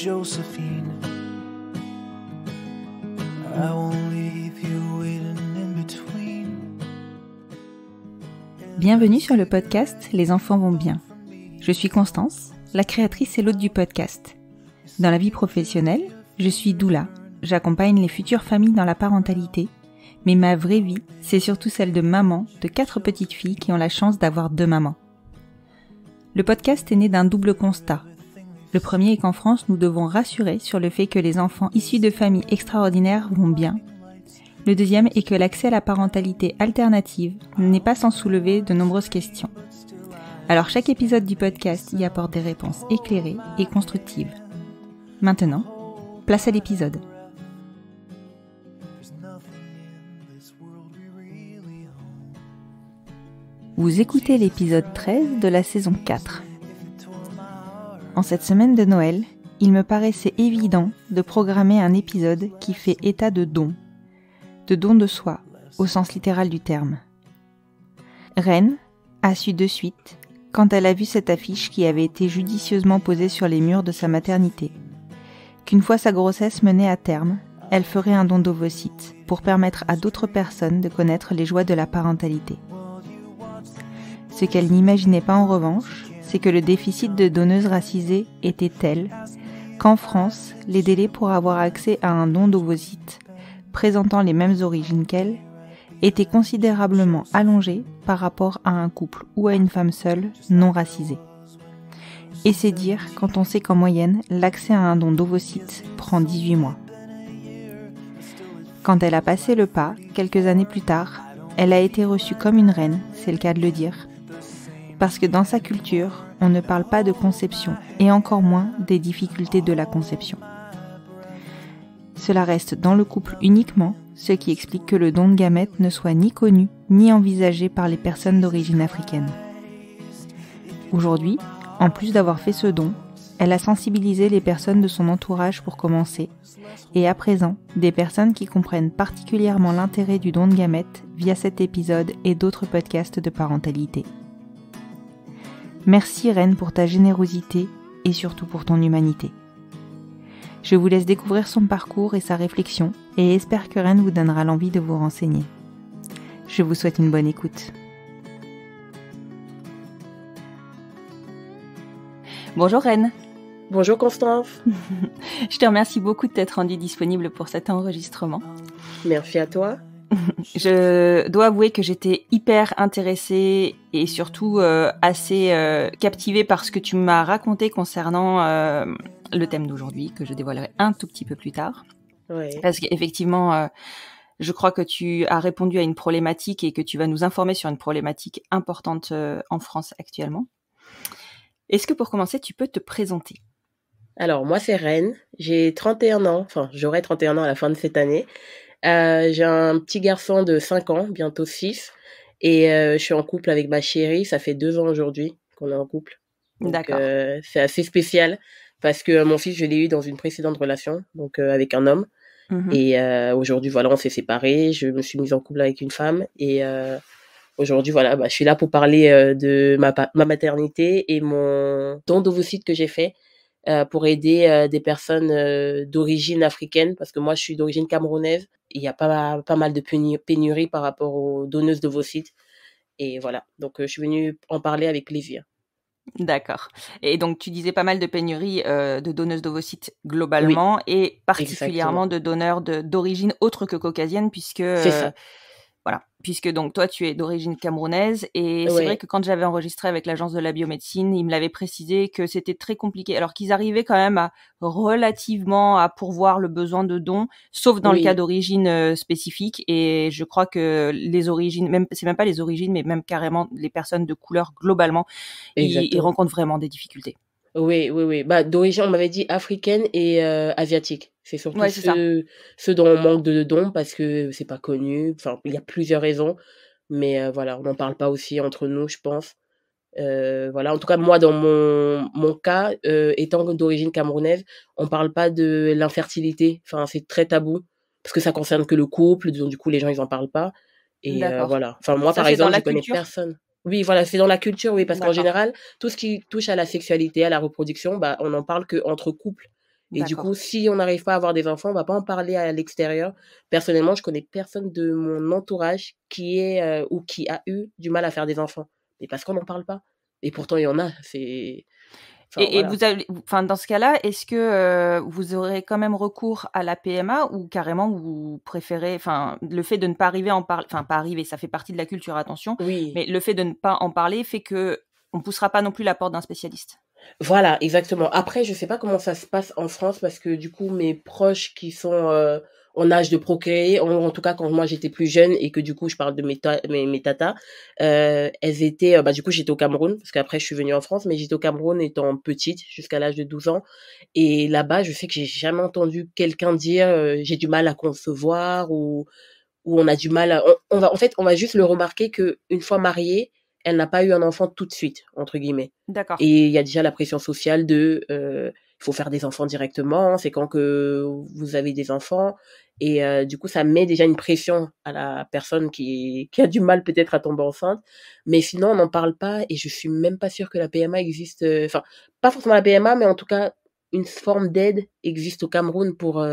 Josephine. I won't leave you waiting in between. Bienvenue sur le podcast Les enfants vont bien. Je suis Constance, la créatrice et l'hôte du podcast. Dans la vie professionnelle, je suis doula. J'accompagne les futures familles dans la parentalité, mais ma vraie vie, c'est surtout celle de maman de 4 petites filles qui ont la chance d'avoir 2 mamans. Le podcast est né d'un double constat. Le premier est qu'en France, nous devons rassurer sur le fait que les enfants issus de familles extraordinaires vont bien. Le deuxième est que l'accès à la parentalité alternative n'est pas sans soulever de nombreuses questions. Alors chaque épisode du podcast y apporte des réponses éclairées et constructives. Maintenant, place à l'épisode. Vous écoutez l'épisode 13 de la saison 4. En cette semaine de Noël, il me paraissait évident de programmer un épisode qui fait état de don de soi, au sens littéral du terme. Reine a su de suite, quand elle a vu cette affiche qui avait été judicieusement posée sur les murs de sa maternité, qu'une fois sa grossesse menée à terme, elle ferait un don d'ovocytes pour permettre à d'autres personnes de connaître les joies de la parentalité. Ce qu'elle n'imaginait pas en revanche, c'est que le déficit de donneuses racisées était tel qu'en France, les délais pour avoir accès à un don d'ovocytes présentant les mêmes origines qu'elle étaient considérablement allongés par rapport à un couple ou à une femme seule non racisée. Et c'est dire quand on sait qu'en moyenne, l'accès à un don d'ovocytes prend 18 mois. Quand elle a passé le pas, quelques années plus tard, elle a été reçue comme une reine, c'est le cas de le dire, parce que dans sa culture, on ne parle pas de conception, et encore moins des difficultés de la conception. Cela reste dans le couple uniquement, ce qui explique que le don de gamètes ne soit ni connu, ni envisagé par les personnes d'origine africaine. Aujourd'hui, en plus d'avoir fait ce don, elle a sensibilisé les personnes de son entourage pour commencer, et à présent, des personnes qui comprennent particulièrement l'intérêt du don de gamètes via cet épisode et d'autres podcasts de parentalité. Merci Reine pour ta générosité et surtout pour ton humanité. Je vous laisse découvrir son parcours et sa réflexion et espère que Reine vous donnera l'envie de vous renseigner. Je vous souhaite une bonne écoute. Bonjour Reine. Bonjour Constance. Je te remercie beaucoup de t'être rendue disponible pour cet enregistrement. Merci à toi. Je dois avouer que j'étais hyper intéressée et surtout assez captivée par ce que tu m'as raconté concernant le thème d'aujourd'hui, que je dévoilerai un tout petit peu plus tard. Oui. Parce qu'effectivement, je crois que tu as répondu à une problématique et que tu vas nous informer sur une problématique importante en France actuellement. Est-ce que pour commencer, tu peux te présenter ? Alors, moi, c'est Reine. J'ai 31 ans. Enfin, j'aurai 31 ans à la fin de cette année. J'ai un petit garçon de 5 ans, bientôt 6. Et je suis en couple avec ma chérie. Ça fait 2 ans aujourd'hui qu'on est en couple. Donc, D'accord. c'est assez spécial parce que mon fils, je l'ai eu dans une précédente relation, donc avec un homme. Mhm. Et aujourd'hui, voilà, on s'est séparés. Je me suis mise en couple avec une femme. Et aujourd'hui, voilà, je suis là pour parler de ma maternité et mon don d'ovocytes que j'ai fait pour aider des personnes d'origine africaine, parce que moi, je suis d'origine camerounaise. Il y a pas mal de pénurie par rapport aux donneuses d'ovocytes. Et voilà, donc je suis venue en parler avec plaisir. D'accord. Et donc, tu disais pas mal de pénuries de donneuses d'ovocytes globalement et particulièrement de donneurs d'origine autre que caucasienne puisque... C'est ça. Voilà, puisque donc toi tu es d'origine camerounaise et c'est vrai que quand j'avais enregistré avec l'agence de la biomédecine, ils me l'avaient précisé que c'était très compliqué, alors qu'ils arrivaient quand même à relativement à pourvoir le besoin de dons, sauf dans le cas d'origine spécifique. Et je crois que les origines, même c'est même pas les origines, mais même carrément les personnes de couleur globalement, ils rencontrent vraiment des difficultés. Oui. D'origine, on m'avait dit africaine et asiatique. C'est surtout ceux dont on manque de dons parce que c'est pas connu. Enfin, il y a plusieurs raisons. Mais voilà, on n'en parle pas aussi entre nous, je pense. Voilà, en tout cas, moi, dans mon cas, étant d'origine camerounaise, on parle pas de l'infertilité. Enfin, c'est très tabou parce que ça concerne que le couple. Donc, du coup, les gens, ils en parlent pas. Et voilà. Enfin, moi, par exemple, je connais personne. Oui, voilà, c'est dans la culture, oui, parce qu'en général, tout ce qui touche à la sexualité, à la reproduction, on n'en parle qu'entre couples. Et du coup, si on n'arrive pas à avoir des enfants, on va pas en parler à l'extérieur. Personnellement, je connais personne de mon entourage qui est ou qui a eu du mal à faire des enfants. Et parce qu'on n'en parle pas. Et pourtant, il y en a. Enfin, Et voilà. vous avez, enfin, dans ce cas-là, est-ce que vous aurez quand même recours à la PMA ou carrément vous préférez, enfin, le fait de ne pas arriver à en parler, enfin, pas arriver, ça fait partie de la culture, attention, Oui. mais le fait de ne pas en parler fait que on poussera pas non plus la porte d'un spécialiste. Voilà, exactement. Après, je sais pas comment ça se passe en France parce que du coup, mes proches qui sont en âge de procréer, en tout cas quand moi j'étais plus jeune et que du coup je parle de mes tatas, elles étaient, bah du coup j'étais au Cameroun parce qu'après je suis venue en France, mais j'étais au Cameroun étant petite jusqu'à l'âge de 12 ans et là-bas je sais que j'ai jamais entendu quelqu'un dire j'ai du mal à concevoir ou on a du mal à, on va en fait on va juste le remarquer que une fois mariée, elle n'a pas eu un enfant tout de suite entre guillemets. D'accord. Et il y a déjà la pression sociale de il faut faire des enfants directement, c'est quand que vous avez des enfants et du coup ça met déjà une pression à la personne qui a du mal peut-être à tomber enceinte, mais sinon on n'en parle pas et je suis même pas sûre que la PMA existe, enfin pas forcément la PMA mais en tout cas une forme d'aide existe au Cameroun pour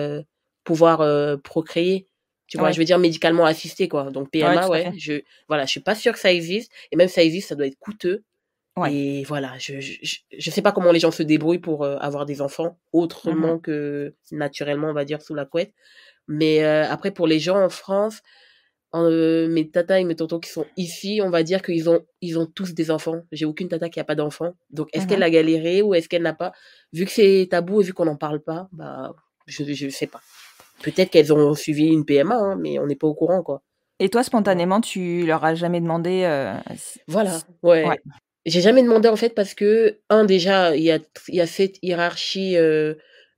pouvoir procréer. Tu vois, Ouais. je veux dire médicalement assisté quoi. Donc Ouais, PMA tout à ouais, fait. je suis pas sûre que ça existe et même si ça existe, ça doit être coûteux. Ouais. Et voilà, je sais pas comment les gens se débrouillent pour avoir des enfants Mhm. autrement que naturellement, on va dire, sous la couette. Mais après, pour les gens en France, mes tatas et mes tontons qui sont ici, on va dire ils ont tous des enfants. J'ai aucune tata qui a pas d'enfant. Donc, est-ce qu'elle Mhm. a galéré ou est-ce qu'elle n'a pas? Vu que c'est tabou et vu qu'on n'en parle pas, bah, je sais pas. Peut-être qu'elles ont suivi une PMA, hein, mais on n'est pas au courant, quoi. Et toi, Voilà. spontanément, tu leur as jamais demandé Voilà, ouais. ouais. J'ai jamais demandé en fait parce que déjà il y a cette hiérarchie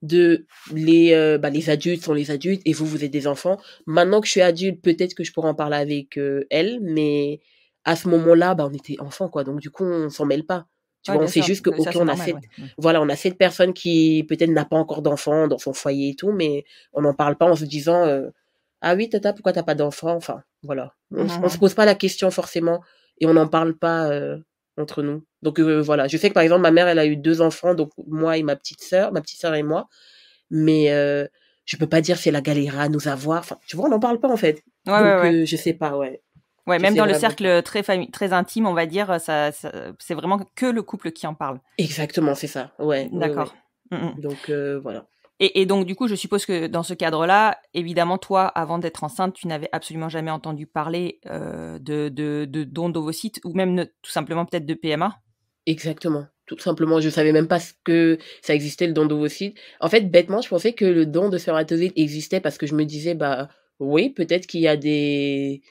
de les adultes sont les adultes et vous êtes des enfants. Maintenant que je suis adulte, peut-être que je pourrais en parler avec elles, mais à ce moment-là, bah on était enfants quoi. Donc du coup, on s'en mêle pas. Tu Ouais, vois, on bien sait sûr. juste que Ça, OK, c'est on a normal, cette ouais. Mm. voilà, on a cette personne qui peut-être n'a pas encore d'enfant dans son foyer et tout, mais on n'en parle pas en se disant ah oui, tata, pourquoi t'as pas d'enfant? Enfin, voilà. On se Mhm. pose pas la question forcément et on n'en parle pas entre nous. Donc voilà, je sais que par exemple ma mère elle a eu 2 enfants, donc moi et ma petite sœur et moi, mais je peux pas dire si elle a galéré à nous avoir. Enfin, tu vois, on n'en parle pas en fait. Ouais, ouais, Donc ouais. je sais pas, ouais, Ouais, je même sais dans le vraiment pas. cercle très intime, on va dire, c'est vraiment que le couple qui en parle. Exactement, c'est ça. Ouais, ouais, D'accord. ouais. Mm, mm. Donc voilà. Et donc, du coup, je suppose que dans ce cadre-là, évidemment, toi, avant d'être enceinte, tu n'avais absolument jamais entendu parler de dons d'ovocytes ou même tout simplement peut-être de PMA. Exactement. Tout simplement, je savais même pas ce que ça existait le don d'ovocytes. En fait, bêtement, je pensais que le don de spermatozoïdes existait parce que je me disais bah oui, peut-être qu'il y a des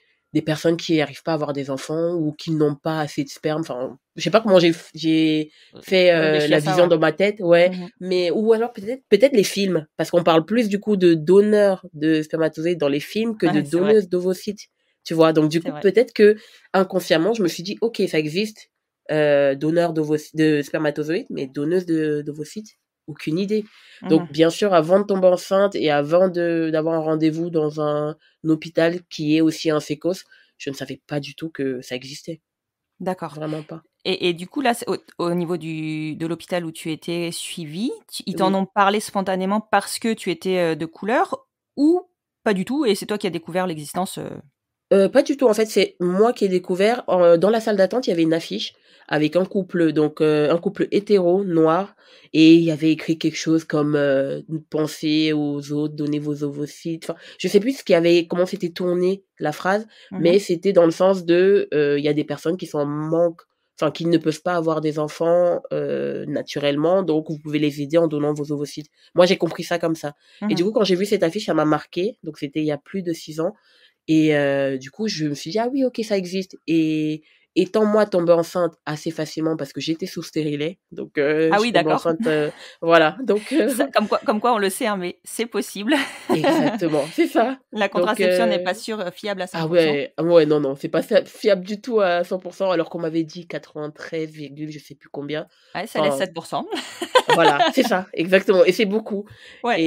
personnes qui arrivent pas à avoir des enfants ou qui n'ont pas assez de sperme. Enfin, je sais pas comment j'ai fait Réfléchis à la ça, vision ouais. dans ma tête, ouais, Mhm. mais ou alors peut-être les films parce qu'on parle plus du coup de donneurs de spermatozoïdes dans les films que de Ouais, c'est vrai, donneuses d'ovocytes. Tu vois, donc du c'est coup, vrai. peut-être que inconsciemment, je me suis dit OK, ça existe donneur de spermatozoïdes, mais donneuse d'ovocytes, aucune idée. Donc, Mhm. bien sûr, avant de tomber enceinte et avant d'avoir un rendez-vous dans un hôpital qui est aussi un fécos, je ne savais pas du tout que ça existait. D'accord. Vraiment pas. Et du coup, là, au niveau de l'hôpital où tu étais suivie, ils t'en Oui. ont parlé spontanément parce que tu étais de couleur ou pas du tout et c'est toi qui as découvert l'existence Pas du tout. En fait, c'est moi qui ai découvert, dans la salle d'attente, il y avait une affiche avec un couple, donc un couple hétéro noir et il y avait écrit quelque chose comme pensez aux autres, donnez vos ovocytes. Enfin, je sais plus comment c'était tourné la phrase, Mhm. mais c'était dans le sens de il y a des personnes qui sont en manque, enfin qui ne peuvent pas avoir des enfants naturellement, donc vous pouvez les aider en donnant vos ovocytes. Moi, j'ai compris ça comme ça. Et du Mhm. coup, quand j'ai vu cette affiche, ça m'a marqué. Donc c'était il y a plus de 6 ans. Et du coup, je me suis dit: «Ah oui, OK, ça existe» et étant moi tombée enceinte assez facilement parce que j'étais sous stérilet, donc Ah je oui, suis tombée d'accord. enceinte, voilà, donc Comme quoi, on le sait, hein, mais c'est possible. exactement, c'est ça, La donc contraception n'est pas sûre, fiable à ah 100%. ouais, ah ouais, non, non, c'est pas fiable du tout à 100 alors qu'on m'avait dit 93, je sais plus combien. Ouais, ça laisse Enfin 7%. voilà, c'est ça, exactement et c'est beaucoup Ouais.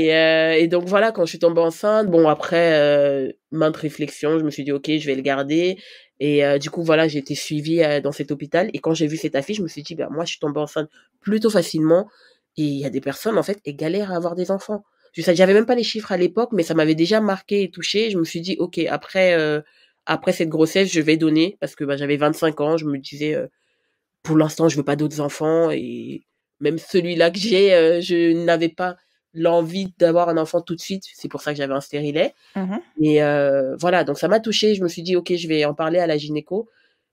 et donc voilà, quand je suis tombée enceinte, bon après, maintes réflexions, je me suis dit: «OK, je vais le garder» et du coup voilà, j'ai été suivie, dans cet hôpital et quand j'ai vu cette affiche, je me suis dit: «Bah, moi, je suis tombée enceinte plutôt facilement» Et il y a des personnes, en fait, elles galèrent à avoir des enfants. J'avais même pas les chiffres à l'époque, mais ça m'avait déjà marqué et touché. Je me suis dit, OK, après cette grossesse, je vais donner parce que j'avais 25 ans. Je me disais, pour l'instant, je veux pas d'autres enfants et même celui-là que j'ai, je n'avais pas l'envie d'avoir un enfant tout de suite. C'est pour ça que j'avais un stérilet. Et voilà, donc ça m'a touchée. Je me suis dit, OK, je vais en parler à la gynéco.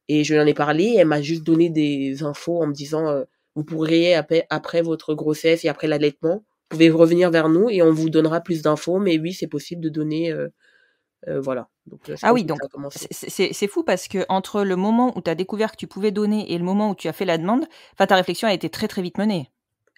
Et je lui en ai parlé. Elle m'a juste donné des infos en me disant, vous pourriez, après votre grossesse et après l'allaitement, vous pouvez revenir vers nous et on vous donnera plus d'infos. Mais oui, c'est possible de donner, voilà. Donc c'est Ah comme oui, ça que donc ça a commencé. c'est fou parce que entre le moment où tu as découvert que tu pouvais donner et le moment où tu as fait la demande, ta réflexion a été très, très vite menée.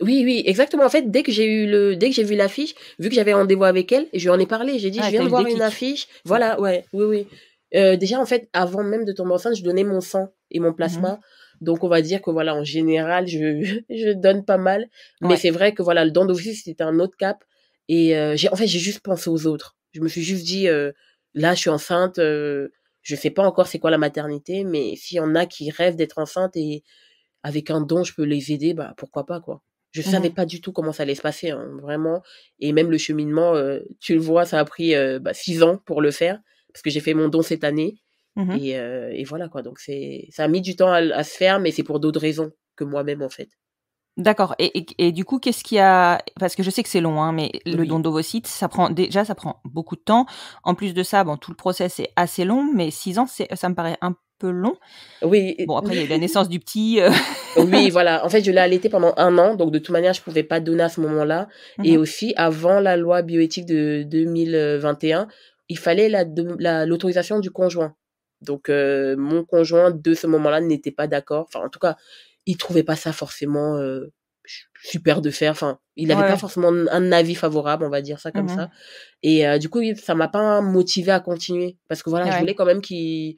Oui, oui, exactement. En fait, dès que j'ai vu l'affiche, vu que j'avais rendez-vous avec elle, je lui en ai parlé. J'ai dit, je Tu viens as eu de le voir une déclic. affiche. Voilà, ouais, oui, oui. Déjà, en fait, avant même de tomber enceinte, je donnais mon sang et mon plasma. Donc, on va dire que voilà, en général, je donne pas mal. Mais Ouais. c'est vrai que voilà, le don d'office, c'était un autre cap. Et j'ai juste pensé aux autres. Je me suis juste dit, là, je suis enceinte. Je sais pas encore c'est quoi la maternité, mais s'il y en a qui rêvent d'être enceinte et avec un don, je peux les aider, bah pourquoi pas, quoi. Je savais pas du tout comment ça allait se passer, hein, vraiment. Et même le cheminement, tu le vois, ça a pris 6 ans pour le faire, parce que j'ai fait mon don cette année. Et voilà, quoi. Donc ça a mis du temps à se faire, mais c'est pour d'autres raisons que moi-même, en fait. D'accord. Et du coup, qu'est-ce qu'il y a... Parce que je sais que c'est long, hein, mais le don Oui. d'ovocytes, ça prend beaucoup de temps. En plus de ça, bon, tout le process est assez long, mais 6 ans, ça me paraît un peu long. Oui, Bon, après, il y a eu la naissance du petit. oui, voilà. En fait, je l'ai allaité pendant 1 an, donc de toute manière, je pouvais pas donner à ce moment-là. Et aussi, avant la loi bioéthique de 2021, il fallait l'autorisation du conjoint. Donc, mon conjoint, de ce moment-là, n'était pas d'accord. Enfin, en tout cas, il trouvait pas ça forcément super de faire. Enfin, il avait pas Ouais. forcément un avis favorable, on va dire ça comme ça. Et du coup, ça m'a pas motivée à continuer. Parce que voilà, je Ouais. voulais quand même qu'il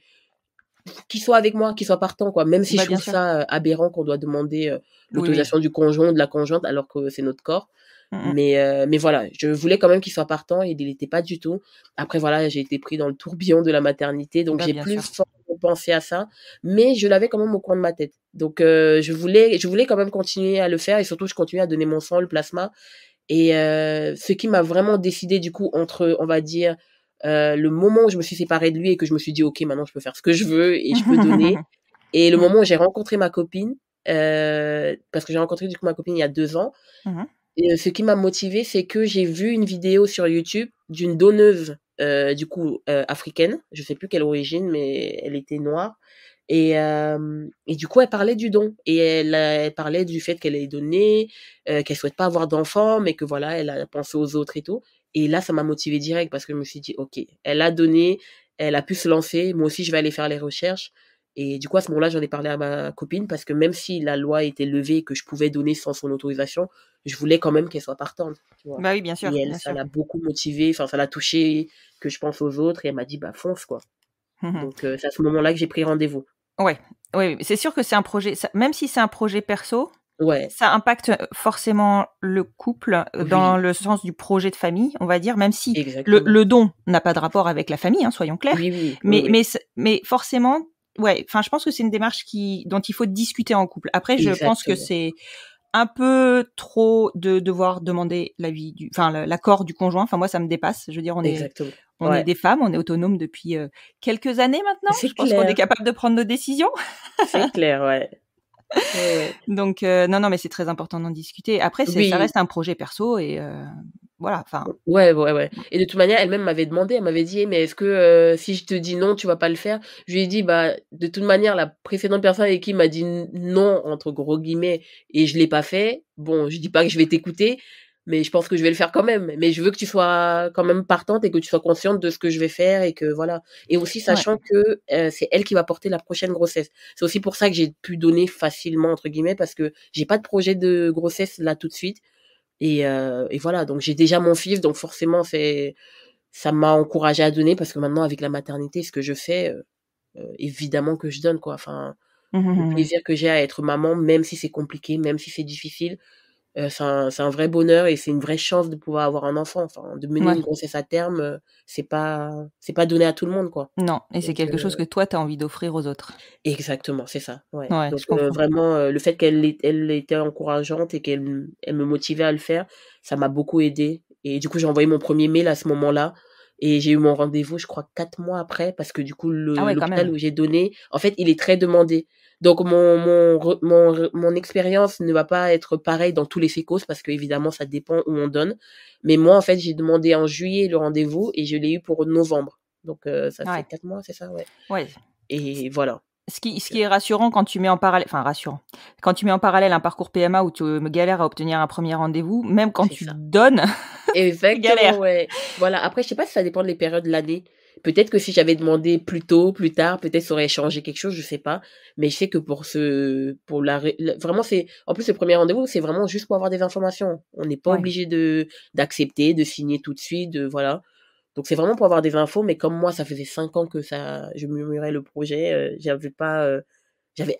soit avec moi, qu'il soit partant, quoi. Même si je Bien trouve sûr. ça aberrant qu'on doit demander Oui, oui. l'autorisation du conjoint, de la conjointe, alors que c'est notre corps. Mais voilà, je voulais quand même qu'il soit partant et il n'était pas du tout. Après, voilà, j'ai été pris dans le tourbillon de la maternité, donc j'ai Bien plus sûr. forcément pensé à ça, mais je l'avais quand même au coin de ma tête. Donc, je voulais quand même continuer à le faire et surtout, je continuais à donner mon sang, le plasma. Et ce qui m'a vraiment décidé du coup entre, on va dire, le moment où je me suis séparée de lui et que je me suis dit: «OK, maintenant je peux faire ce que je veux et je peux donner» et le moment où j'ai rencontré ma copine, parce que j'ai rencontré du coup ma copine il y a 2 ans et ce qui m'a motivée, c'est que j'ai vu une vidéo sur YouTube d'une donneuse, du coup, africaine. Je sais plus quelle origine, mais elle était noire et du coup, elle parlait du don et elle parlait du fait qu'elle ait donné, qu'elle souhaite pas avoir d'enfants, mais que voilà, elle a pensé aux autres et tout. Et là, ça m'a motivée direct parce que je me suis dit: «OK, elle a donné, elle a pu se lancer, moi aussi je vais aller faire les recherches» et du coup, à ce moment-là, j'en ai parlé à ma copine parce que même si la loi était levée et que je pouvais donner sans son autorisation, je voulais quand même qu'elle soit partante, tu vois? Bah oui, bien sûr, Et elle, bien ça sûr. l'a beaucoup motivée, enfin ça l'a touchée que je pense aux autres et elle m'a dit: «Bah fonce, quoi». Donc c'est à ce moment-là que j'ai pris rendez-vous. Ouais, oui, c'est sûr que c'est un projet, même si c'est un projet perso, Ouais, ça impacte forcément le couple dans oui, le sens du projet de famille, on va dire, même si exactement. le don n'a pas de rapport avec la famille, hein, soyons clairs. Oui, oui, oui, Mais, oui, mais, mais forcément, ouais, enfin, je pense que c'est une démarche dont il faut discuter en couple. Après, je pense que exactement, c'est un peu trop de devoir demander l'accord du conjoint. Enfin, moi, ça me dépasse. Je veux dire, exactement. on est Ouais, des femmes, on est autonomes depuis quelques années maintenant. c'est Je pense qu'on est clair, capable de prendre nos décisions. c'est clair, ouais. Ouais, ouais. Donc, non, mais c'est très important d'en discuter. Après, ça Oui, reste un projet perso et voilà. Enfin, ouais, ouais, ouais. Et de toute manière, elle-même m'avait demandé, elle m'avait dit: «Eh, mais est-ce que, si je te dis non, tu vas pas le faire?» Je lui ai dit: «Bah, de toute manière, la précédente personne avec qui m'a dit «non» entre gros guillemets et je l'ai pas fait, bon, je dis pas que je vais t'écouter, mais je pense que je vais le faire quand même. Mais je veux que tu sois quand même partante et que tu sois consciente de ce que je vais faire et que voilà». Et aussi ouais. sachant que, c'est elle qui va porter la prochaine grossesse. C'est aussi pour ça que j'ai pu «donner facilement» entre guillemets parce que j'ai pas de projet de grossesse là tout de suite. Et voilà, donc j'ai déjà mon fils, donc forcément ça m'a encouragée à donner parce que maintenant avec la maternité, ce que je fais, évidemment que je donne, quoi. Enfin, le plaisir que j'ai à être maman, même si c'est compliqué, même si c'est difficile, C'est un vrai bonheur et c'est une vraie chance de pouvoir avoir un enfant. Enfin, de mener Ouais. une grossesse à terme, c'est pas donné à tout le monde, quoi. Non, et c'est Donc quelque chose que toi, tu as envie d'offrir aux autres. exactement, c'est ça, ouais. Ouais, Donc je comprends. vraiment, le fait elle était encourageante et elle me motivait à le faire, ça m'a beaucoup aidée et du coup, j'ai envoyé mon premier mail à ce moment-là et j'ai eu mon rendez-vous, je crois 4 mois après parce que du coup, Ah ouais, quand l'hôpital même. où j'ai donné, en fait, il est très demandé. Donc mon expérience ne va pas être pareille dans tous les sécos parce qu'évidemment, ça dépend où on donne. Mais moi, en fait, j'ai demandé en juillet le rendez-vous et je l'ai eu pour novembre. Donc ça fait Ouais. 4 mois, c'est ça? Ouais. Ouais. Et voilà. Ce qui est rassurant quand tu mets en parallèle, enfin rassurant, quand tu mets en parallèle un parcours PMA où tu galères à obtenir un premier rendez-vous, même quand C'est tu ça. donnes, tu Exactement, galères. ouais. Voilà, après, je sais pas si ça dépend des périodes de l'année. Peut-être que si j'avais demandé plus tôt, plus tard, peut-être ça aurait changé quelque chose, je sais pas. Mais je sais que vraiment, en plus, le premier rendez-vous, c'est vraiment juste pour avoir des informations. On n'est pas Ouais. obligé d'accepter, de signer tout de suite, voilà. Donc c'est vraiment pour avoir des infos, mais comme moi, ça faisait 5 ans que je murmurais le projet, j'avais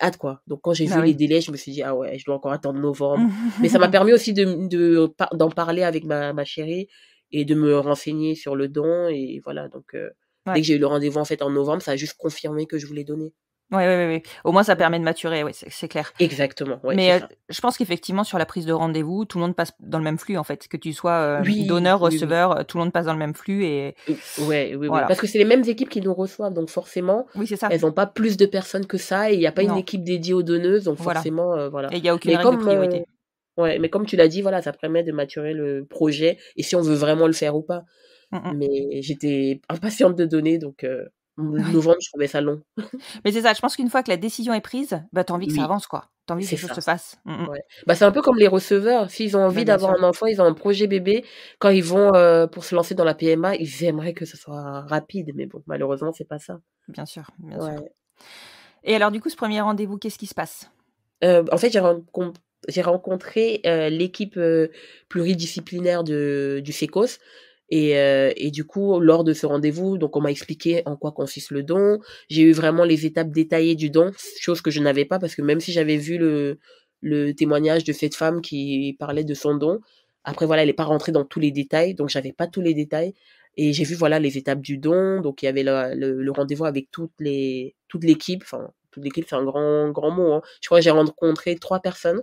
hâte, quoi. Donc quand j'ai Bah vu les oui. délais, je me suis dit: «Ah ouais, je dois encore attendre novembre». Mais ça m'a permis aussi d'en parler avec ma chérie et de me renseigner sur le don et voilà, donc dès Ouais. que j'ai eu le rendez-vous, en fait, en novembre, ça a juste confirmé que je voulais donner. Ouais, ouais, ouais, ouais. Au moins, ça Mmh. permet de maturer, ouais, c'est clair. Exactement, ouais, c'est Mais ça. je pense qu'effectivement, sur la prise de rendez-vous, tout le monde passe dans le même flux, en fait. Que tu sois Oui, donneur, oui, oui. receveur, tout le monde passe dans le même flux et Ouais, oui, oui. voilà. Parce que c'est les mêmes équipes qui nous reçoivent, donc forcément, Oui, c'est ça. elles ont pas plus de personnes que ça et il y a pas une Non, équipe dédiée aux donneuses, donc voilà. forcément, voilà. Et il y a aucune Mais règle de comme, priorité. ouais, mais comme tu l'as dit, voilà, ça permet de maturer le projet et si on veut vraiment le faire ou pas. Mmh mh. Mais j'étais impatiente de donner, donc Oui. novembre, je trouvais ça long. Mais c'est ça, je pense qu'une fois que la décision est prise, bah, tu as envie que ça Oui, avance, quoi. Tu as envie que c'est les choses ça. se fassent. Mmh mh. Ouais. Bah, c'est un peu comme les receveurs, s'ils ont Bah, envie bien d'avoir sûr. un enfant, ils ont un projet bébé, quand ils vont, pour se lancer dans la PMA, ils aimeraient que ce soit rapide, mais bon, malheureusement, c'est pas ça. Bien sûr, bien sûr. Ouais. Et alors du coup, ce premier rendez-vous, qu'est-ce qui se passe? En fait, j'ai rencontré, l'équipe, pluridisciplinaire du SECOS et du coup, lors de ce rendez-vous, donc on m'a expliqué en quoi consiste le don. J'ai eu vraiment les étapes détaillées du don, chose que je n'avais pas parce que même si j'avais vu le témoignage de cette femme qui parlait de son don, après voilà, elle est pas rentrée dans tous les détails, donc j'avais pas tous les détails et j'ai vu voilà les étapes du don. Donc il y avait le rendez-vous avec toute l'équipe, enfin toute l'équipe, c'est un grand mot, hein. Je crois que j'ai rencontré 3 personnes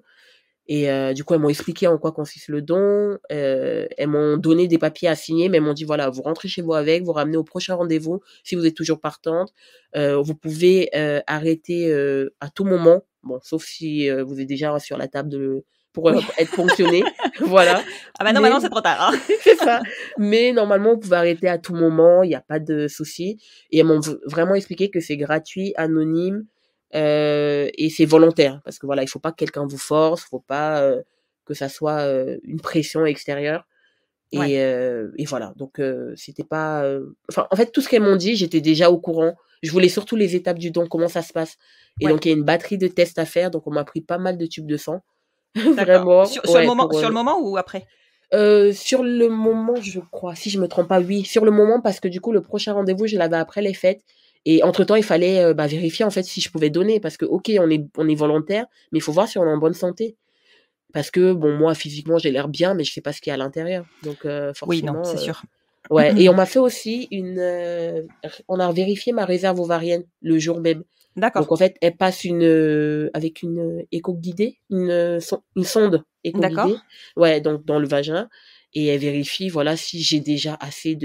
et du coup, elles m'ont expliqué en quoi consiste le don, elles m'ont donné des papiers à signer, mais elles m'ont dit: «Voilà, vous rentrez chez vous avec, vous ramenez au prochain rendez-vous si vous êtes toujours partante. Vous pouvez, arrêter, à tout moment, bon, sauf si, vous êtes déjà sur la table Oui. pour être ponctionné, voilà, Ah bah non, mais maintenant c'est trop tard, hein. c'est ça, mais normalement, vous pouvez arrêter à tout moment, il y a pas de souci et elles m'ont vraiment expliqué que c'est gratuit, anonyme, et c'est volontaire parce que voilà, il faut pas que quelqu'un vous force, faut pas, que ça soit, une pression extérieure Ouais, et voilà donc c'était pas, enfin, en fait, tout ce qu'elles m'ont dit, j'étais déjà au courant. Je voulais surtout les étapes du don, comment ça se passe et ouais, donc il y a une batterie de tests à faire, donc on m'a pris pas mal de tubes de sang, d'accord. vraiment, ouais, Sur le moment ou après? Sur le moment, je crois, si je me trompe pas, oui, sur le moment parce que du coup, le prochain rendez-vous, je l'avais après les fêtes et entre-temps, il fallait, vérifier en fait si je pouvais donner parce que OK, on est volontaire, mais il faut voir si on est en bonne santé. Parce que bon, moi, physiquement, j'ai l'air bien, mais je sais pas ce qu'il y a à l'intérieur. Donc Oui, non, forcément, c'est sûr. ouais et on m'a fait aussi on a vérifié ma réserve ovarienne le jour même. D'accord, Donc en fait, elle passe avec une, écho guidée, une sonde écho d'accord. guidée, ouais, donc dans le vagin et elle vérifie, voilà, si j'ai déjà assez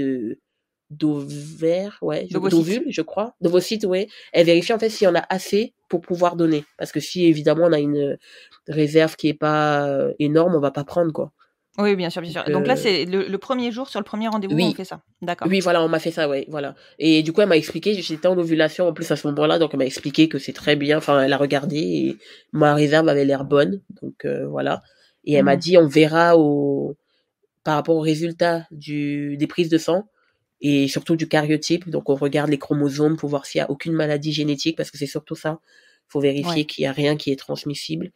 d'ovaires, ouais, D'ovocytes. d'ovules, je crois, d'ovocytes, ouais. Elle vérifie en fait s'il y en a assez pour pouvoir donner. Parce que si évidemment on a une réserve qui est pas, énorme, on va pas prendre, quoi. Oui, bien sûr, bien Donc sûr. Donc là, c'est le 1er jour, sur le premier rendez-vous, on oui. fait ça? D'accord. Oui, voilà, on m'a fait ça, ouais, voilà. Et du coup, elle m'a expliqué, j'étais en ovulation en plus à ce moment-là, donc elle m'a expliqué que c'est très bien. Enfin, elle a regardé et ma réserve avait l'air bonne, donc voilà. Et elle m'a Mmh. dit, on verra par rapport aux résultats des prises de sang et surtout du karyotype. Donc, on regarde les chromosomes pour voir s'il y a aucune maladie génétique, parce que c'est surtout ça. Il faut vérifier Ouais. qu'il y a rien qui est transmissible.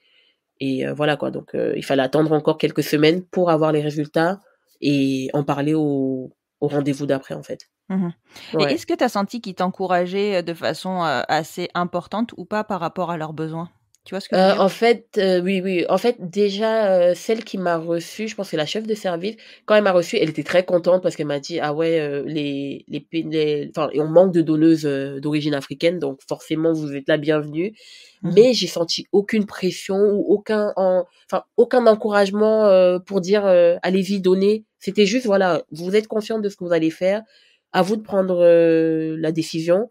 Et voilà quoi. Donc, il fallait attendre encore quelques semaines pour avoir les résultats et en parler au rendez-vous d'après, en fait. Mmh. Et Ouais. est-ce que tu as senti qu'ils t'encourageaient, de façon, assez importante ou pas par rapport à leurs besoins? Tu vois ce que je veux dire? En fait, oui. En fait, déjà, celle qui m'a reçue, je pense que c'est la chef de service. Quand elle m'a reçue, elle était très contente parce qu'elle m'a dit: «Ah ouais, enfin, on manque de donneuses, d'origine africaine, donc forcément vous êtes la bienvenue». Mais j'ai senti aucune pression ou aucun encouragement, pour dire, «Allez-y, donnez». C'était juste, voilà, vous êtes consciente de ce que vous allez faire, à vous de prendre, la décision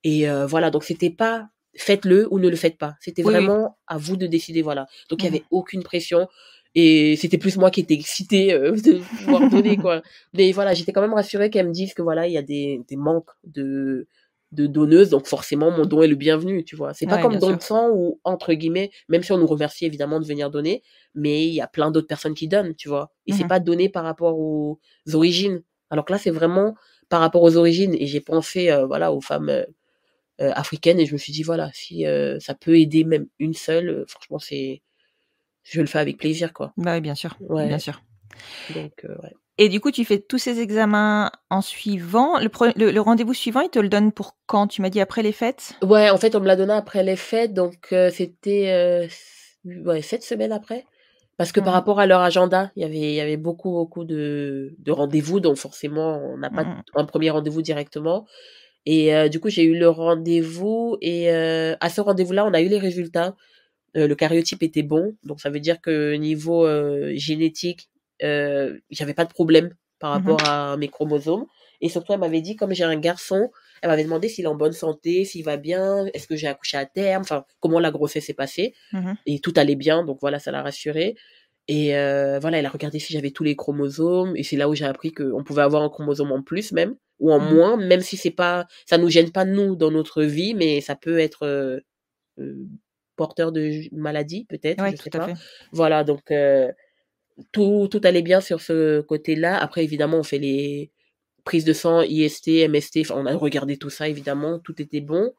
et voilà, donc c'était pas faites-le ou ne le faites pas. C'était Oui, oui. vraiment à vous de décider, voilà. Donc il y avait aucune pression et c'était plus moi qui étais excitée de pouvoir donner quoi. Mais voilà, j'étais quand même rassurée qu'elles me disent que voilà, il y a des manques de donneuses, donc forcément mon don est le bienvenu, tu vois. C'est pas Ouais, comme bien don sûr. de sang où entre guillemets, même si on nous remercie évidemment de venir donner, mais il y a plein d'autres personnes qui donnent, tu vois. Et c'est pas donné par rapport aux origines. Alors que là, c'est vraiment par rapport aux origines et j'ai pensé voilà aux femmes africaine et je me suis dit voilà si ça peut aider même une seule franchement c'est je le fais avec plaisir quoi. Bah oui, bien sûr, bien Ouais, sûr. donc ouais. Et du coup, tu fais tous ces examens en suivant. Le rendez-vous suivant, il te le donne pour quand? Tu m'as dit après les fêtes? Ouais, en fait, on me l'a donné après les fêtes donc c'était, ouais 7 semaines après. Parce que par Mmh. rapport à leur agenda, il y avait beaucoup de rendez-vous donc forcément on n'a pas Mmh. un premier rendez-vous directement et du coup, j'ai eu le rendez-vous et à ce rendez-vous-là, on a eu les résultats. Le karyotype était bon, donc ça veut dire que niveau, génétique, j'avais pas de problème par Mmh. rapport à mes chromosomes et surtout elle m'avait dit comme j'ai un garçon, elle m'avait demandé s'il est en bonne santé, s'il va bien, est-ce que j'ai accouché à terme, enfin comment la grossesse s'est passée Mmh. et tout allait bien donc voilà, ça l'a rassurée et voilà, elle a regardé si j'avais tous les chromosomes et c'est là où j'ai appris qu'on pouvait avoir un chromosome en plus même ou en Mmh. moins, même si c'est pas ça nous gêne pas nous dans notre vie, mais ça peut être, heu, porteur de maladie peut-être, Ouais, je tout sais à pas. fait. Voilà donc tout allait bien sur ce côté-là. Après évidemment, on fait les prises de sang, IST, MST, enfin on a regardé tout ça évidemment, tout était bon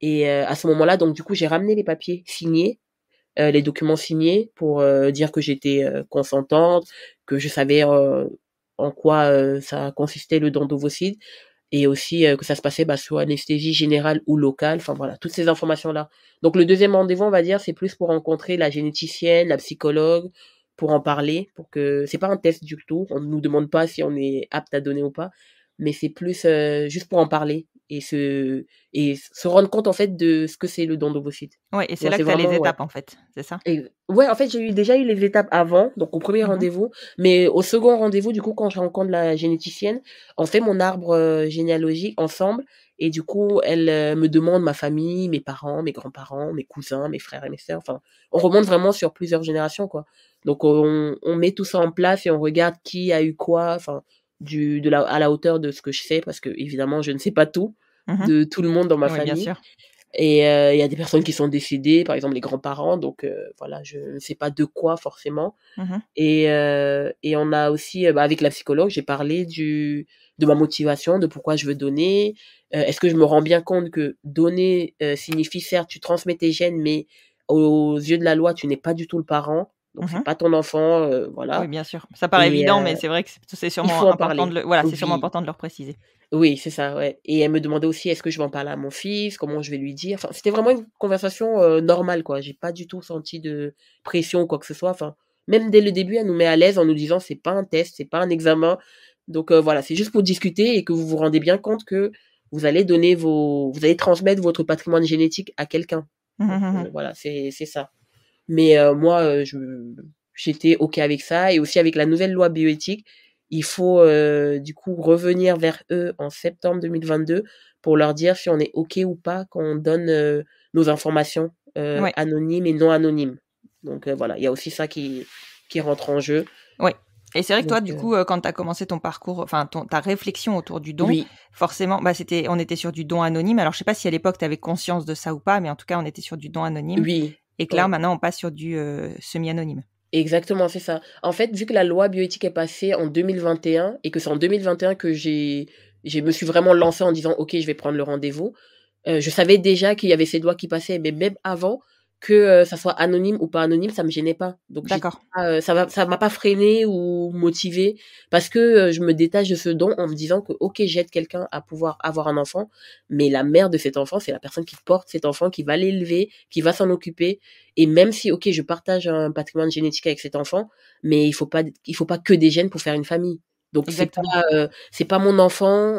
et à ce moment-là donc du coup, j'ai ramené les papiers signés, les documents signés pour, dire que j'étais, consentante, que je savais, en quoi, ça consistait le don d'ovocytes et aussi, que ça se passait, bah, sous anesthésie générale ou locale, enfin voilà, toutes ces informations-là. Donc le deuxième rendez-vous, on va dire, c'est plus pour rencontrer la généticienne, la psychologue, pour en parler, pour que c'est pas un test du tout, on ne nous demande pas si on est apte à donner ou pas, mais c'est plus, juste pour en parler et se rendre compte, en fait, de ce que c'est le don d'ovocytes. Ouais, et Tu c'est vois? là C'est que tu as les vraiment ouais. étapes, en fait, c'est ça? Et ouais, en fait, déjà eu les étapes avant, donc au premier Mmh. rendez-vous, mais au second rendez-vous, du coup, quand je rencontre la généticienne, on fait mon arbre, généalogique ensemble et du coup, elle, me demande ma famille, mes parents, mes grands-parents, mes cousins, mes frères et mes sœurs, enfin, on remonte vraiment sur plusieurs générations, quoi. Donc on met tout ça en place et on regarde qui a eu quoi, enfin, à la hauteur de ce que je sais parce que évidemment je ne sais pas tout Mmh. de tout le monde dans ma Oui, bien famille. sûr. Et il y a des personnes qui sont décédées, par exemple les grands-parents, donc voilà, je ne sais pas de quoi forcément. Mmh. Et on a aussi, bah, avec la psychologue, j'ai parlé de ma motivation, de pourquoi je veux donner. Est-ce que je me rends bien compte que donner, signifie certes tu transmets tes gènes, mais aux yeux de la loi, tu n'es pas du tout le parent, donc c'est Mmh. pas ton enfant, Oui, voilà. bien sûr. Ça paraît Et évident, mais c'est vrai que c'est il faut sûrement en important parler. de le voilà, c'est sûrement Oui. important de le repréciser. Oui, c'est ça, ouais et elle me demandait aussi: «Est-ce que je vais en parler à mon fils? Comment je vais lui dire?» Enfin, c'était vraiment une conversation, normale, quoi. J'ai pas du tout senti de pression ou quoi que ce soit. Enfin, même dès le début, elle nous met à l'aise en nous disant: «C'est pas un test, c'est pas un examen». Donc voilà, c'est juste pour discuter et que vous vous rendez bien compte que vous allez transmettre votre patrimoine génétique à quelqu'un. Mmh Donc mh, mmh. voilà, c'est ça. Mais moi, j'étais OK avec ça et aussi avec la nouvelle loi bioéthique, il faut, du coup revenir vers eux en septembre 2022 pour leur dire si on est OK ou pas qu'on donne, nos informations, Ouais, anonymes et non anonymes. Donc voilà, il y a aussi ça qui rentre en jeu. ouais, et c'est vrai que toi, Donc du coup, quand tu as commencé ton parcours, enfin ta réflexion autour du don, oui, forcément, bah, on était sur du don anonyme. Alors je sais pas si à l'époque tu avais conscience de ça ou pas, mais en tout cas, on était sur du don anonyme oui, et que là, ouais. maintenant, on passe sur du, semi-anonyme. Exactement, c'est ça. En fait, vu que la loi bioéthique est passée en 2021 et que c'est en 2021 que je me suis vraiment lancée en disant: «OK, je vais prendre le rendez-vous», je savais déjà qu'il y avait cette loi qui passait, mais même avant, que ça soit anonyme ou pas anonyme, ça me gênait pas. Donc D'accord. ça m'a pas freiné ou motivé parce que je me détache de ce don en me disant que ok, j'aide quelqu'un à pouvoir avoir un enfant, mais la mère de cet enfant, c'est la personne qui porte cet enfant, qui va l'élever, qui va s'en occuper. Et même si ok, je partage un patrimoine génétique avec cet enfant, mais il faut pas que des gènes pour faire une famille. Donc c'est pas mon enfant.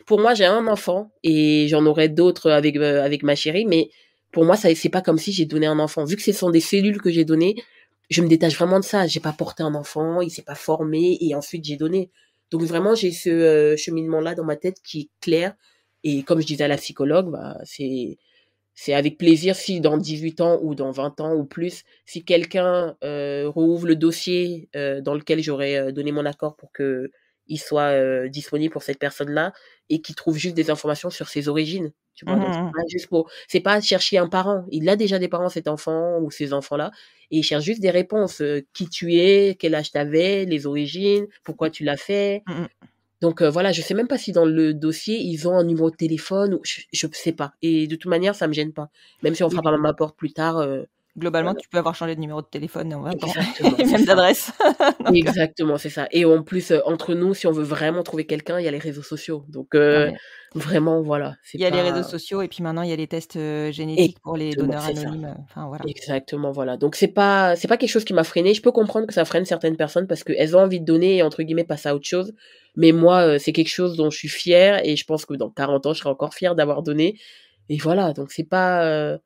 Pour moi, j'ai un enfant et j'en aurai d'autres avec ma chérie, mais pour moi, c'est pas comme si j'ai donné un enfant. Vu que ce sont des cellules que j'ai données, je me détache vraiment de ça. J'ai pas porté un enfant, il s'est pas formé et ensuite j'ai donné. Donc vraiment, j'ai ce cheminement-là dans ma tête qui est clair. Et comme je disais à la psychologue, bah, c'est avec plaisir si dans 18 ans ou dans 20 ans ou plus, si quelqu'un rouvre le dossier dans lequel j'aurais donné mon accord pour que il soit disponible pour cette personne-là et qui trouve juste des informations sur ses origines, tu vois. Donc c'est pas chercher un parent, il a déjà des parents cet enfant ou ces enfants-là et il cherche juste des réponses, qui tu es, quel âge t'avais, les origines, pourquoi tu l'as fait. Donc voilà, je sais même pas si dans le dossier ils ont un numéro de téléphone ou je sais pas. Et de toute manière, ça me gêne pas. Même si on frappe à ma porte plus tard. Globalement, tu peux avoir changé de numéro de téléphone en 20 ans. Exactement. Et même d'adresse. Exactement, c'est ça. Et en plus, entre nous, si on veut vraiment trouver quelqu'un, il y a les réseaux sociaux. Donc vraiment, voilà. Il y a les réseaux sociaux et puis maintenant il y a les tests génétiques pour les donneurs anonymes. Enfin voilà. Exactement, voilà. Donc c'est pas quelque chose qui m'a freiné. Je peux comprendre que ça freine certaines personnes parce qu'elles ont envie de donner et entre guillemets passer à autre chose. Mais moi, c'est quelque chose dont je suis fière et je pense que dans 40 ans, je serai encore fière d'avoir donné. Et voilà, donc c'est pas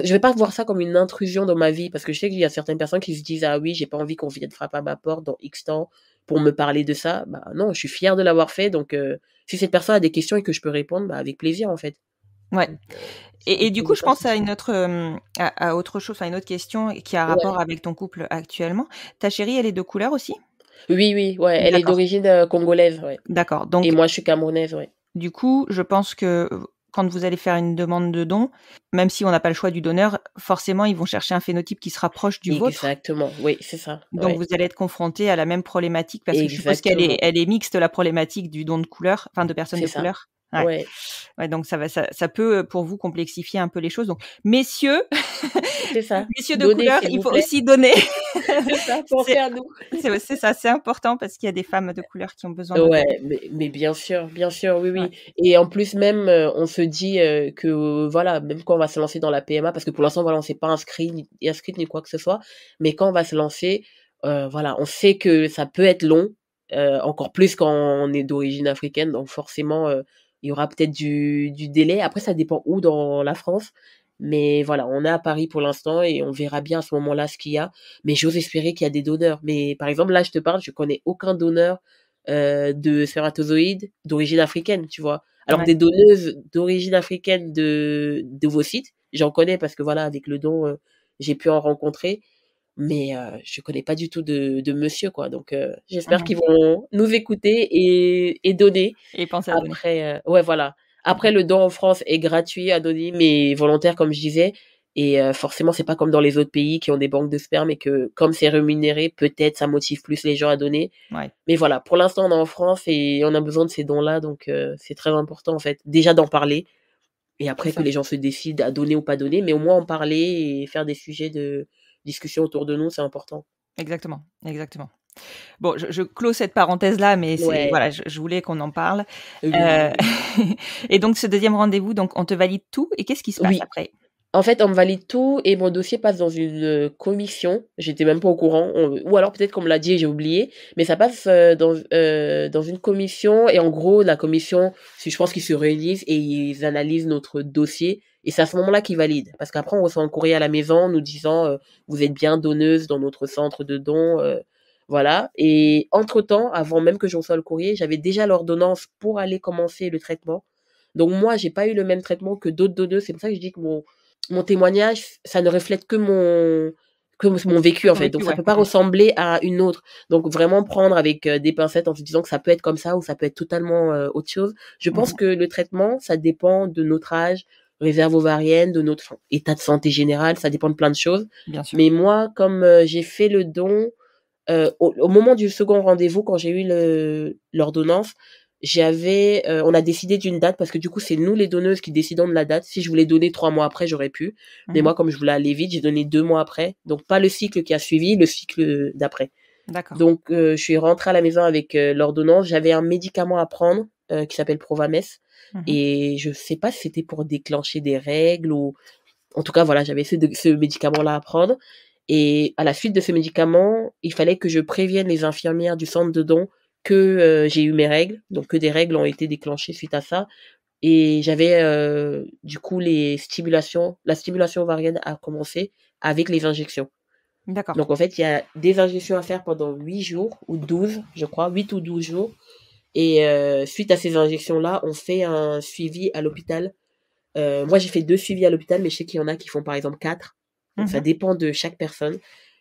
je vais pas voir ça comme une intrusion dans ma vie parce que je sais qu'il y a certaines personnes qui se disent ah oui, j'ai pas envie qu'on vienne frapper à ma porte dans X temps pour me parler de ça. Bah non, je suis fière de l'avoir fait. Donc si cette personne a des questions et que je peux répondre, bah avec plaisir en fait. Ouais. Et du coup, je pense à une autre, à autre chose, à une autre question qui a rapport avec ton couple actuellement. Ta chérie, elle est de couleur aussi? Oui, ouais, elle est d'origine congolaise, ouais. D'accord. Donc, et moi, je suis camerounaise, ouais. Du coup, je pense que quand vous allez faire une demande de don, même si on n'a pas le choix du donneur, forcément, ils vont chercher un phénotype qui se rapproche du vôtre. Exactement, oui, c'est ça. Donc, vous allez être confronté à la même problématique parce que je suppose qu'elle est mixte, la problématique du don de couleur, enfin de personnes de couleur. Ouais. Donc ça peut pour vous complexifier un peu les choses. Donc messieurs, c'est ça. Messieurs de couleur, il faut aussi donner. C'est ça, pensez à nous. C'est ça, c'est important parce qu'il y a des femmes de couleur qui ont besoin. Mais bien sûr, oui. Ouais. Et en plus même, on se dit que voilà, même quand on va se lancer dans la PMA, parce que pour l'instant voilà, on s'est pas inscrit ni quoi que ce soit, mais quand on va se lancer, voilà, on sait que ça peut être long, encore plus quand on est d'origine africaine, donc forcément. Il y aura peut-être du délai. Après, ça dépend où dans la France. Mais voilà, on est à Paris pour l'instant et on verra bien à ce moment-là ce qu'il y a. Mais j'ose espérer qu'il y a des donneurs. Mais par exemple, là, je te parle, je connais aucun donneur de spermatozoïdes d'origine africaine, tu vois. Alors, des donneuses d'origine africaine de ovocytes, j'en connais parce que voilà, avec le don, j'ai pu en rencontrer. Mais je connais pas du tout de monsieur, quoi. Donc, j'espère qu'ils vont nous écouter et donner. Et penser à donner. Après, voilà. Après, le don en France est gratuit, anonyme et volontaire, comme je disais. Et forcément, c'est pas comme dans les autres pays qui ont des banques de sperme et que, comme c'est rémunéré, peut-être ça motive plus les gens à donner. Ouais. Mais voilà, pour l'instant, on est en France et on a besoin de ces dons-là. Donc, c'est très important, en fait, déjà d'en parler. Et après, que les gens se décident à donner ou pas donner. Mais au moins, en parler et faire des sujets de discussion autour de nous, c'est important. Exactement. Bon, je clôt cette parenthèse-là, mais voilà, je voulais qu'on en parle. Oui. Et donc, ce deuxième rendez-vous, donc, on te valide tout. Et qu'est-ce qui se passe après ? En fait, on me valide tout et mon dossier passe dans une commission. J'étais même pas au courant. Ou alors peut-être qu'on me l'a dit et j'ai oublié. Mais ça passe dans une commission. Et en gros, la commission, je pense qu'ils se réunissent et ils analysent notre dossier. Et c'est à ce moment-là qu'ils valident. Parce qu'après, on reçoit un courrier à la maison nous disant vous êtes bien donneuse dans notre centre de dons. Voilà. Et entre-temps, avant même que je reçoive le courrier, j'avais déjà l'ordonnance pour aller commencer le traitement. Donc moi, j'ai pas eu le même traitement que d'autres donneuses. C'est pour ça que je dis que mon témoignage, ça ne reflète que mon vécu, en fait. Donc, ça peut pas ressembler à une autre. Donc, vraiment prendre avec des pincettes en se disant que ça peut être comme ça ou ça peut être totalement autre chose. Je pense que le traitement, ça dépend de notre âge, réserve ovarienne, de notre état de santé général. Ça dépend de plein de choses. Bien sûr. Mais moi, comme j'ai fait le don au moment du second rendez-vous, quand j'ai eu l'ordonnance, on a décidé d'une date parce que du coup, c'est nous les donneuses qui décidons de la date. Si je voulais donner 3 mois après, j'aurais pu. Mais moi, comme je voulais aller vite, j'ai donné 2 mois après. Donc, pas le cycle qui a suivi, le cycle d'après. D'accord. Donc, je suis rentrée à la maison avec l'ordonnance. J'avais un médicament à prendre qui s'appelle Provames. Et je sais pas si c'était pour déclencher des règles ou... En tout cas, voilà, j'avais ce médicament-là à prendre. Et à la suite de ce médicament, il fallait que je prévienne les infirmières du centre de don que j'ai eu mes règles, donc que des règles ont été déclenchées suite à ça. Et j'avais du coup la stimulation ovarienne a commencé avec les injections. D'accord. Donc en fait, il y a des injections à faire pendant 8 jours ou 12, je crois, 8 ou 12 jours. Et suite à ces injections-là, on fait un suivi à l'hôpital. Moi, j'ai fait 2 suivis à l'hôpital, mais je sais qu'il y en a qui font par exemple 4. Donc ça dépend de chaque personne.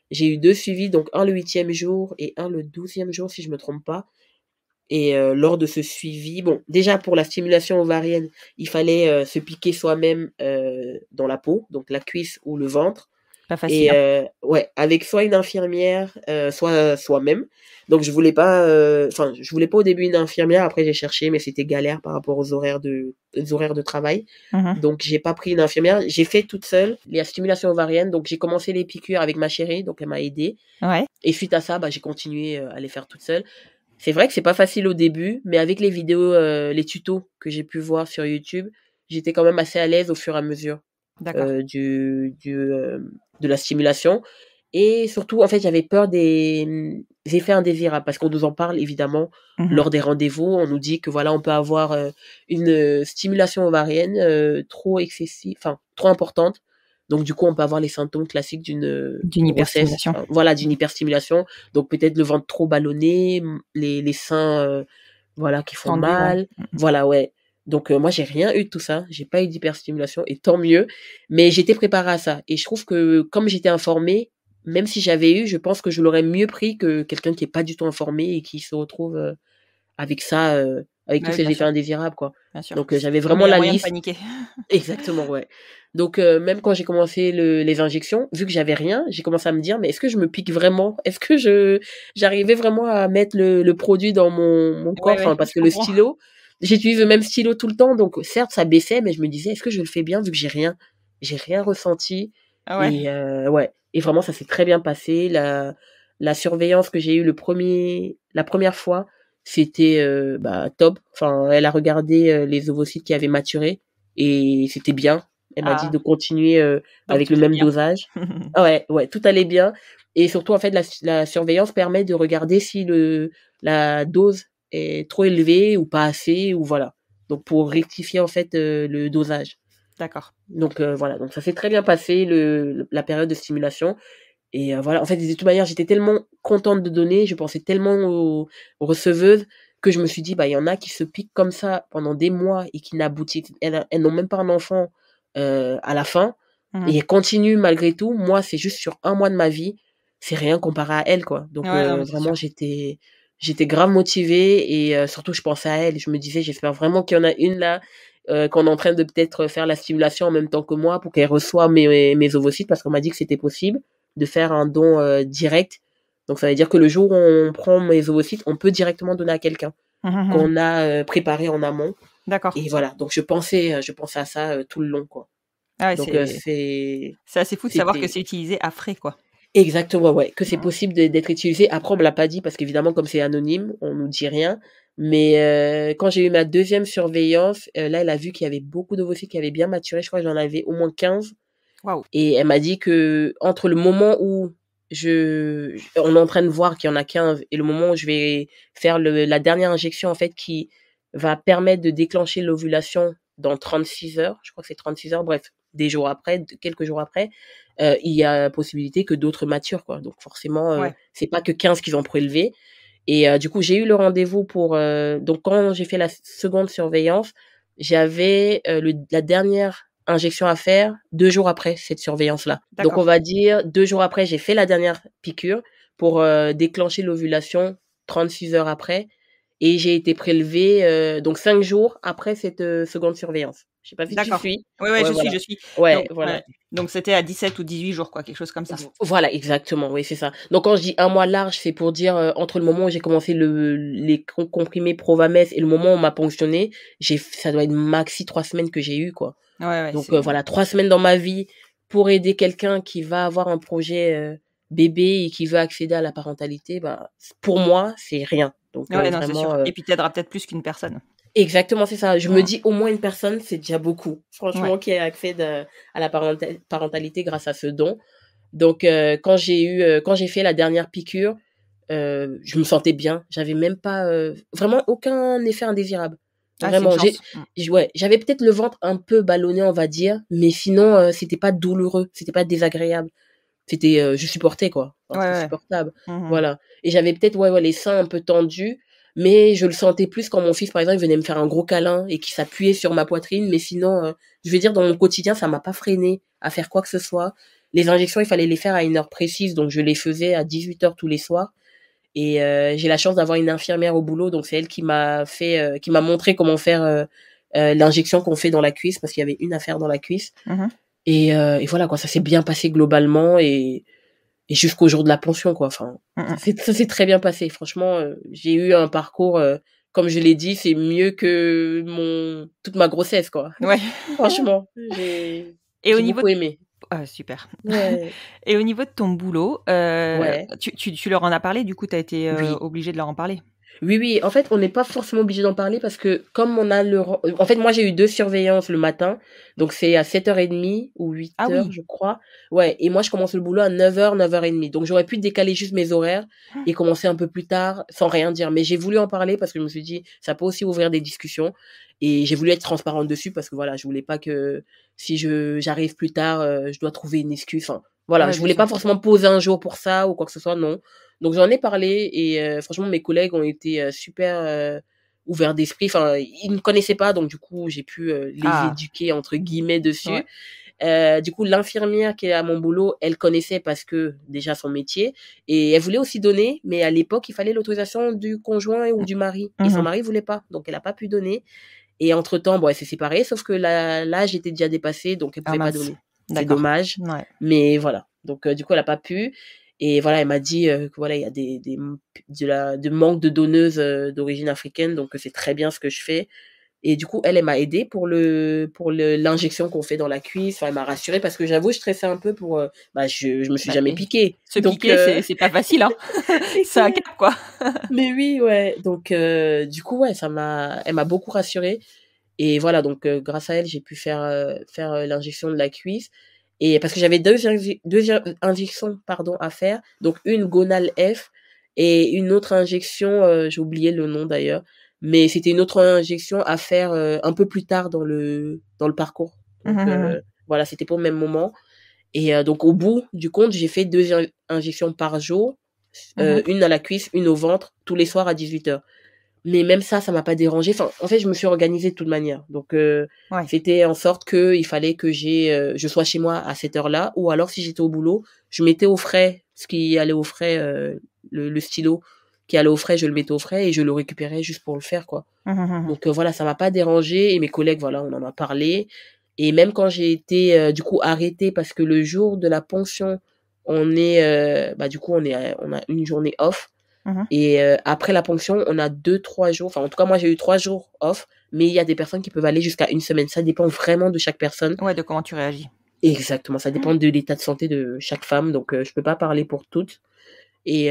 J'ai eu 2 suivis, donc un le 8e jour et un le 12e jour, si je me trompe pas. Et lors de ce suivi, bon, déjà pour la stimulation ovarienne, il fallait se piquer soi-même dans la peau, donc la cuisse ou le ventre. Pas facile. Et ouais, avec soit une infirmière, soit soi-même. Donc je voulais pas au début une infirmière, après j'ai cherché, mais c'était galère par rapport aux horaires de travail. Donc j'ai pas pris une infirmière, j'ai fait toute seule la stimulation ovarienne. Donc j'ai commencé les piqûres avec ma chérie, donc elle m'a aidée. Ouais. Et suite à ça, j'ai continué à les faire toute seule. C'est vrai que c'est pas facile au début, mais avec les vidéos, les tutos que j'ai pu voir sur YouTube, j'étais quand même assez à l'aise au fur et à mesure de la stimulation. Et surtout, en fait, j'avais peur des effets indésirables parce qu'on nous en parle évidemment lors des rendez-vous. On nous dit que voilà, on peut avoir une stimulation ovarienne trop excessive, enfin trop importante. Donc du coup, on peut avoir les symptômes classiques d'une hyperstimulation. Voilà, d'une hyperstimulation. Donc peut-être le ventre trop ballonné, les seins voilà qui font mal. Voilà, ouais. Donc moi j'ai rien eu de tout ça, j'ai pas eu d'hyperstimulation et tant mieux, mais j'étais préparée à ça et je trouve que comme j'étais informée, même si j'avais eu, je pense que je l'aurais mieux pris que quelqu'un qui est pas du tout informé et qui se retrouve avec ça avec tous ces effets indésirables quoi. Donc j'avais vraiment la liste. Paniquer. Exactement, ouais. Donc même quand j'ai commencé les injections, vu que j'avais rien, j'ai commencé à me dire mais est-ce que je me pique vraiment? Est-ce que j'arrivais vraiment à mettre le produit dans mon corps parce que le stylo, j'utilise le même stylo tout le temps, donc certes ça baissait, mais je me disais est-ce que je le fais bien vu que j'ai rien ressenti. Et ouais, et vraiment ça s'est très bien passé. La surveillance que j'ai eue la première fois, c'était top. Enfin, elle a regardé les ovocytes qui avaient maturé et c'était bien. Elle m'a dit de continuer avec le même dosage. Ouais, tout allait bien. Et surtout, en fait, la surveillance permet de regarder si la dose est trop élevée ou pas assez, ou voilà. Donc, pour rectifier, en fait, le dosage. D'accord. Donc, voilà. Donc, ça s'est très bien passé, la période de stimulation. Et voilà. En fait, de toute manière, j'étais tellement contente de donner, je pensais tellement aux receveuses que je me suis dit, il y en a qui se piquent comme ça pendant des mois et qui n'aboutissent, elles n'ont même pas un enfant à la fin, et elles continuent malgré tout. Moi, c'est juste sur 1 mois de ma vie, c'est rien comparé à elles, quoi. Donc, vraiment, j'étais grave motivée et surtout, je pensais à elles. Je me disais, j'espère vraiment qu'il y en a une là, qu'on est en train de peut-être faire la stimulation en même temps que moi pour qu'elle reçoive mes ovocytes, parce qu'on m'a dit que c'était possible de faire un don direct. Donc, ça veut dire que le jour où on prend mes ovocytes, on peut directement donner à quelqu'un qu'on a préparé en amont. D'accord. Et voilà. Donc, je pensais à ça tout le long, quoi. Ah ouais, donc, c'est assez fou de savoir que c'est utilisé à frais, quoi. Exactement, ouais. Que c'est possible d'être utilisé. Après, on me l'a pas dit parce qu'évidemment, comme c'est anonyme, on nous dit rien. Mais quand j'ai eu ma 2e surveillance, là, elle a vu qu'il y avait beaucoup d'ovocytes qui avaient bien maturé. Je crois que j'en avais au moins 15. Waouh. Et elle m'a dit que entre le moment où on est en train de voir qu'il y en a 15 et le moment où je vais faire la dernière injection, en fait, qui va permettre de déclencher l'ovulation dans 36 heures, je crois que c'est 36 heures, bref, quelques jours après, il y a possibilité que d'autres maturent, quoi. Donc forcément, c'est pas que 15 qu'ils ont prélevé. Et du coup, j'ai eu le rendez-vous donc quand j'ai fait la seconde surveillance, j'avais la dernière injection à faire 2 jours après cette surveillance-là. D'accord. Donc, on va dire 2 jours après, j'ai fait la dernière piqûre pour déclencher l'ovulation 36 heures après. et j'ai été prélevée donc 5 jours après cette seconde surveillance. Je sais pas si tu suis. Oui, Ouais, je suis. Ouais, Donc, voilà. ouais. Donc c'était à 17 ou 18 jours, quoi, quelque chose comme ça. Voilà, exactement, oui, c'est ça. Donc quand je dis un mois large, c'est pour dire entre le moment où j'ai commencé les comprimés Provamès et le moment où on m'a ponctionné, ça doit être maxi 3 semaines que j'ai eu, quoi. Ouais, Donc voilà, 3 semaines dans ma vie pour aider quelqu'un qui va avoir un projet bébé et qui veut accéder à la parentalité, bah pour moi, c'est rien. Donc ouais, non, c'est vraiment sûr. Et puis t'aideras peut-être plus qu'une personne. exactement, c'est ça. Je me dis au moins une personne, c'est déjà beaucoup. Franchement, Ouais. qui accède à la parentalité grâce à ce don. Donc quand j'ai fait la dernière piqûre, je me sentais bien. J'avais même pas vraiment aucun effet indésirable. Ah, c'est une Vraiment, chance. ouais, j'avais peut-être le ventre un peu ballonné, on va dire, mais sinon c'était pas douloureux, c'était pas désagréable. C'était je supportais quoi. Enfin, c'était Ouais. supportable. Mmh. Voilà. Et j'avais peut-être ouais, les seins un peu tendus, mais je le sentais plus quand mon fils par exemple, il venait me faire un gros câlin et qu'il s'appuyait sur ma poitrine, mais sinon je veux dire dans mon quotidien, ça m'a pas freiné à faire quoi que ce soit. Les injections, il fallait les faire à une heure précise, donc je les faisais à 18h tous les soirs. Et j'ai la chance d'avoir une infirmière au boulot, donc c'est elle qui m'a montré comment faire l'injection qu'on fait dans la cuisse, parce qu'il y avait une affaire dans la cuisse. Mmh. Et voilà quoi, ça s'est bien passé globalement et jusqu'au jour de la pension quoi. Enfin, ça s'est très bien passé. Franchement, j'ai eu un parcours, comme je l'ai dit, c'est mieux que toute ma grossesse quoi. Ouais. Franchement, Et au j'ai niveau beaucoup aimé. Ah, super. Ouais. Et au niveau de ton boulot, Ouais. tu leur en as parlé, du coup, tu as été, Oui. obligée de leur en parler? Oui, oui, en fait, on n'est pas forcément obligé d'en parler parce que comme on a en fait, moi, j'ai eu 2 surveillances le matin, donc c'est à 7h30 ou Ah 8h, oui. je crois. Ouais, et moi, je commence le boulot à 9h, 9h30. Donc j'aurais pu décaler juste mes horaires et commencer un peu plus tard sans rien dire. Mais j'ai voulu en parler parce que je me suis dit, ça peut aussi ouvrir des discussions et j'ai voulu être transparente dessus parce que voilà, je voulais pas que si j'arrive plus tard, je dois trouver une excuse. Enfin, voilà, Ouais, je bien voulais sûr. pas forcément poser un jour pour ça ou quoi que ce soit, non. Donc j'en ai parlé et franchement mes collègues ont été super ouverts d'esprit. Enfin, ils ne connaissaient pas, donc du coup j'ai pu les Ah, éduquer entre guillemets ouais. dessus. Du coup l'infirmière qui est à mon boulot, elle connaissait parce que déjà son métier et elle voulait aussi donner, mais à l'époque il fallait l'autorisation du conjoint ou du mari et son Mmh. mari voulait pas, donc elle a pas pu donner. Et entre temps, bon, elle s'est séparée, sauf que l'âge était déjà dépassé, donc elle Ah pouvait pas mince. donner. C'est D'accord. dommage, Ouais. mais voilà. Donc du coup, elle a pas pu. Et voilà, elle m'a dit que voilà, il y a de manque de donneuses d'origine africaine, donc c'est très bien ce que je fais. Et du coup, elle m'a aidée pour l'injection qu'on fait dans la cuisse. Enfin, elle m'a rassurée parce que j'avoue, je stressais un peu pour. Bah, je me suis Bah, jamais piquée, se donc piquer, c'est pas facile, hein. c'est C'est un clair. cap, quoi. Mais oui, ouais. Donc du coup, ouais, elle m'a beaucoup rassurée. Et voilà, donc grâce à elle, j'ai pu faire l'injection de la cuisse. Et parce que j'avais deux injections pardon, à faire. Donc une Gonal F et une autre injection, j'ai oublié le nom d'ailleurs. Mais c'était une autre injection à faire un peu plus tard dans le parcours. Donc Mmh. voilà, c'était pas au même moment. Et donc au bout du compte, j'ai fait 2 injections par jour. Mmh. Une à la cuisse, une au ventre, tous les soirs à 18h. Mais même ça m'a pas dérangé. Enfin, en fait, je me suis organisée de toute manière. Donc, Ouais. c'était en sorte que il fallait que je sois chez moi à cette heure-là, ou alors si j'étais au boulot, je mettais au frais ce qui allait au frais, le stylo qui allait au frais, je le mettais au frais et je le récupérais juste pour le faire, quoi. Mmh. Donc, voilà, ça m'a pas dérangé et mes collègues, voilà, on en a parlé. Et même quand j'ai été, du coup, arrêtée parce que le jour de la ponction, bah, du coup, on a une journée off. Mmh. Et après la ponction, on a 2-3 jours. Enfin, en tout cas, moi, j'ai eu 3 jours off. Mais il y a des personnes qui peuvent aller jusqu'à une semaine. Ça dépend vraiment de chaque personne. Ouais, de comment tu réagis. Exactement. Ça dépend de l'état de santé de chaque femme. Donc, je peux pas parler pour toutes. Et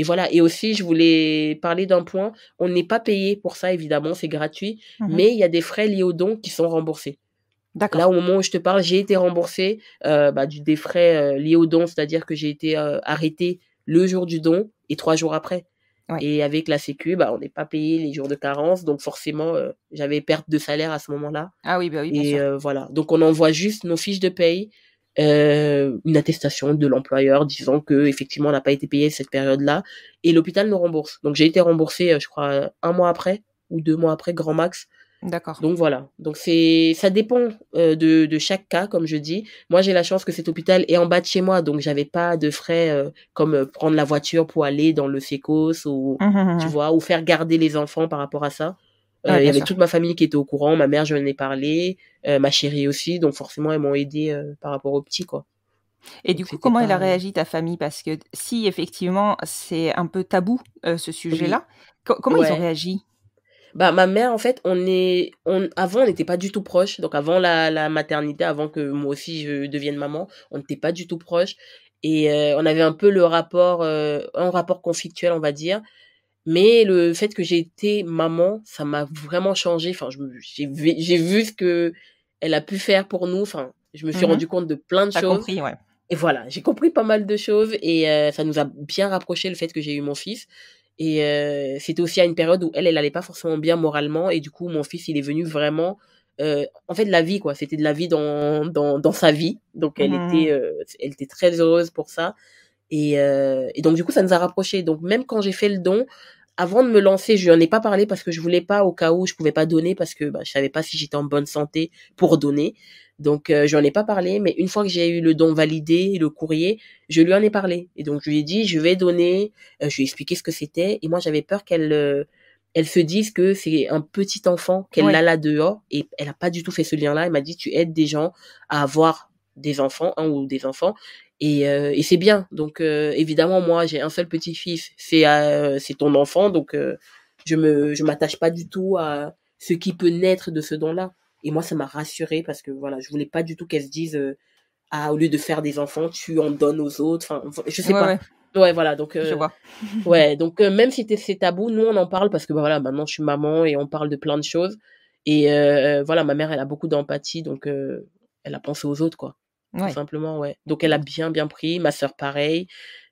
voilà. Et aussi, je voulais parler d'un point. On n'est pas payé pour ça, évidemment. C'est gratuit. Mmh. Mais il y a des frais liés aux dons qui sont remboursés. Là, D'accord. au moment où je te parle, j'ai été remboursée bah, des frais liés aux dons. C'est-à-dire que j'ai été arrêtée le jour du don et 3 jours après. Ouais. Et avec la sécu, bah, on n'est pas payé les jours de carence, donc forcément, j'avais perte de salaire à ce moment-là. Ah oui, bah oui, bien Et sûr. voilà. Donc on envoie juste nos fiches de paye, une attestation de l'employeur disant que effectivement on n'a pas été payé cette période-là, et l'hôpital nous rembourse. Donc j'ai été remboursée, je crois, 1 mois après ou 2 mois après, grand max. D'accord. Donc voilà, donc ça dépend de chaque cas, comme je dis. Moi, j'ai la chance que cet hôpital est en bas de chez moi, donc j'avais pas de frais comme prendre la voiture pour aller dans le sécos ou tu vois, ou faire garder les enfants par rapport à ça. Ouais, Il y bien avait sûr. toute ma famille qui était au courant, ma mère, je en ai parlé, ma chérie aussi, donc forcément, elles m'ont aidé par rapport au petit, quoi. Et Donc du coup, c'était comment elle a pas. réagi ta famille? Parce que si effectivement c'est un peu tabou, ce Oui, sujet-là, comment ils ont ouais. réagi? Bah, ma mère, en fait, avant, on n'était pas du tout proches. Donc, avant la maternité, avant que moi aussi je devienne maman, on n'était pas du tout proches. Et on avait un peu un rapport conflictuel, on va dire. Mais le fait que j'ai été maman, ça m'a vraiment changé. Enfin, j'ai vu ce que elle a pu faire pour nous. Enfin, je me suis Mmh. rendu compte de plein de Tu choses. compris, ouais. Et voilà, j'ai compris pas mal de choses et ça nous a bien rapproché le fait que j'ai eu mon fils. Et c'était aussi à une période où elle allait pas forcément bien moralement et du coup mon fils il est venu vraiment en fait de la vie quoi, c'était de la vie dans sa vie. Donc Mmh. elle était très heureuse pour ça et donc du coup ça nous a rapprochés. Donc même quand j'ai fait le don, avant de me lancer, je lui en ai pas parlé parce que je voulais pas au cas où je pouvais pas donner parce que bah, je savais pas si j'étais en bonne santé pour donner. Donc je lui en ai pas parlé, mais une fois que j'ai eu le don validé, le courrier, je lui en ai parlé. Et donc je lui ai dit je vais donner, je lui ai expliqué ce que c'était et moi j'avais peur qu'elle se dise que c'est un petit enfant qu'elle a Ouais, là dehors et elle a pas du tout fait ce lien-là. Elle m'a dit tu aides des gens à avoir des enfants, un ou des enfants et c'est bien. Donc évidemment moi j'ai un seul petit-fils, c'est ton enfant donc je m'attache pas du tout à ce qui peut naître de ce don-là. Et moi ça m'a rassurée parce que voilà, je voulais pas du tout qu'elle se dise ah au lieu de faire des enfants, tu en donnes aux autres, enfin je sais ouais, pas. ouais, Ouais voilà, donc je vois. ouais, donc même si c'est tabou, nous on en parle parce que bah, voilà, maintenant je suis maman et on parle de plein de choses et voilà, ma mère elle a beaucoup d'empathie donc elle a pensé aux autres quoi. Tout Ouais, simplement, ouais. Donc elle a bien, bien pris, ma sœur pareil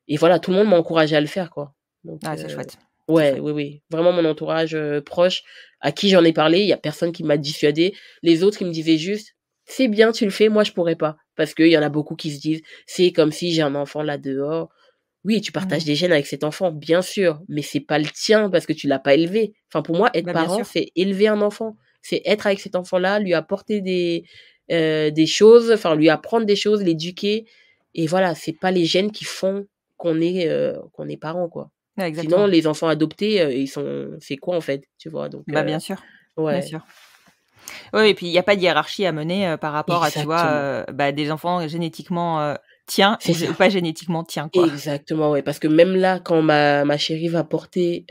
et voilà, tout le monde m'a encouragée à le faire, quoi. Donc ah, c'est chouette, c'est ouais, chouette. oui, oui. Vraiment mon entourage, proche, à qui j'en ai parlé, il y a personne qui m'a dissuadée. Les autres, ils me disaient juste: «C'est bien, tu le fais, moi je pourrais pas». Parce qu'il y en a beaucoup qui se disent: «C'est comme si j'ai un enfant là dehors». Oui, tu partages Mmh. des gènes avec cet enfant, bien sûr, mais c'est pas le tien parce que tu l'as pas élevé. Enfin, pour moi, être Bah, bien parent, sûr. c'est élever un enfant. C'est être avec cet enfant-là, lui apporter des choses, enfin, lui apprendre des choses, l'éduquer. Et voilà, c'est pas les gènes qui font qu'on est parent, quoi. Ouais, Sinon, exactement. les enfants adoptés, c'est quoi en fait, tu vois? Donc, Bah, bien sûr, bien ouais, sûr. Oui et puis il y a pas de hiérarchie à mener, par rapport à, tu vois, exactement. bah, des enfants génétiquement, tiens C'est ou ça. pas génétiquement tiens, quoi. Exactement, ouais, parce que même là, quand ma chérie va porter,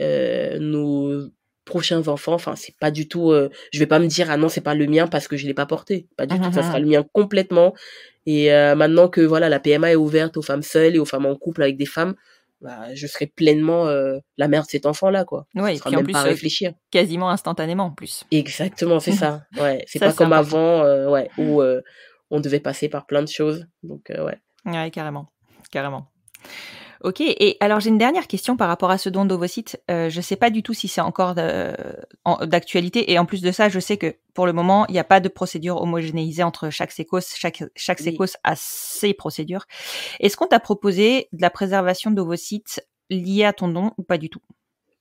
nos prochains enfants, enfin, c'est pas du tout, je vais pas me dire: «Ah non, c'est pas le mien parce que je l'ai pas porté». Pas du Mmh tout, mh, ça sera mmh. le mien complètement et maintenant que voilà, la PMA est ouverte aux femmes seules et aux femmes en couple avec des femmes, bah, je serai pleinement, la mère de cet enfant-là, quoi. Ce Ouais et sera puis en même pas à plus, réfléchir. quasiment instantanément en plus. Exactement, c'est ça, ouais. C'est Ça, pas c'est comme important. avant, ouais, où, on devait passer par plein de choses donc ouais. Ouais, carrément, carrément. OK et alors j'ai une dernière question par rapport à ce don d'ovocytes. Je sais pas du tout si c'est encore d'actualité et en plus de ça, je sais que pour le moment, il y a pas de procédure homogénéisée entre chaque sécos. Chaque Oui. sécos a ses procédures. Est-ce qu'on t'a proposé de la préservation d'ovocytes liée à ton don ou pas du tout?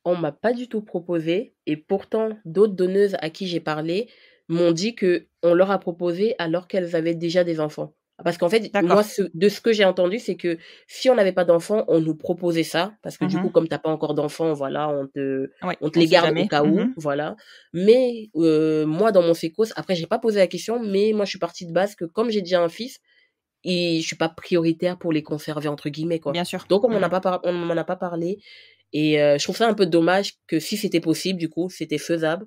On m'a pas du tout proposé et pourtant d'autres donneuses à qui j'ai parlé m'ont dit que on leur a proposé alors qu'elles avaient déjà des enfants. Parce qu'en fait, moi, D'accord. de ce que j'ai entendu, c'est que si on n'avait pas d'enfants, on nous proposait ça parce que du coup, Mmh. comme t'as pas encore d'enfants, voilà, Ouais, on te on les sait garde au jamais. cas où, Mmh. voilà. Mais moi, dans mon sécos, après, j'ai pas posé la question, mais moi, je suis partie de base que comme j'ai déjà un fils, et je suis pas prioritaire pour les «conserver» entre guillemets, quoi. Bien sûr. Donc Mmh. on m'en a pas parlé et je trouve ça un peu dommage que si c'était possible, du coup, c'était faisable,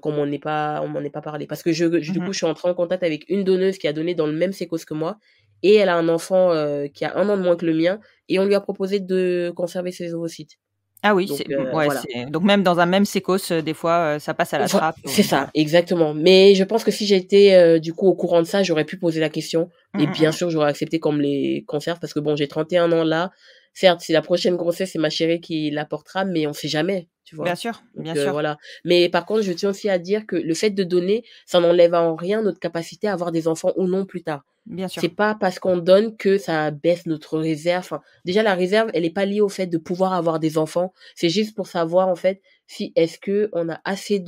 qu'on m'en ait pas parlé. Parce que du coup, Mmh. je suis entrée en contact avec une donneuse qui a donné dans le même sécos que moi et elle a un enfant, qui a 1 an de moins que le mien et on lui a proposé de conserver ses ovocytes. Ah oui, Donc ouais, voilà. c'est donc même dans un même sécos, des fois, ça passe à la trappe, C'est ça, voilà. exactement. Mais je pense que si j'étais, du coup, au courant de ça, j'aurais pu poser la question et bien Mmh. sûr, j'aurais accepté qu'on me les conserve parce que bon, j'ai 31 ans là. Certes, si la prochaine grossesse, c'est ma chérie qui la portera, mais on sait jamais, tu Bien vois? sûr, Donc bien sûr, voilà. Mais par contre, je tiens aussi à dire que le fait de donner, ça n'enlève en rien notre capacité à avoir des enfants ou non plus tard. bien C'est sûr. pas parce qu'on donne que ça baisse notre réserve. Enfin, déjà la réserve, elle est pas liée au fait de pouvoir avoir des enfants. C'est juste pour savoir, en fait, si est-ce qu'on a assez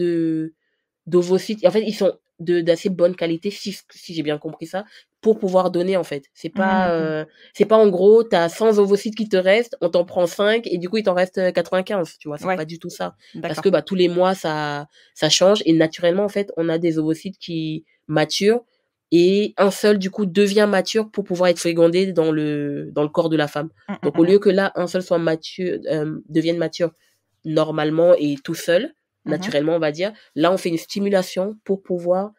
d'ovocytes. En fait, ils sont d'assez bonne qualité, si j'ai bien compris ça, pour pouvoir donner, en fait. C'est pas en gros, tu as 100 ovocytes qui te restent, on t'en prend 5 et du coup, il t'en reste 95, tu vois. C'est pas du tout ça. Parce que tous les mois, ça change et naturellement, en fait, on a des ovocytes qui maturent et un seul, du coup, devient mature pour pouvoir être fécondé dans le corps de la femme. Donc, au lieu que là, un seul soit mature, devienne mature normalement et tout seul, naturellement, on va dire. Là, on fait une stimulation pour pouvoir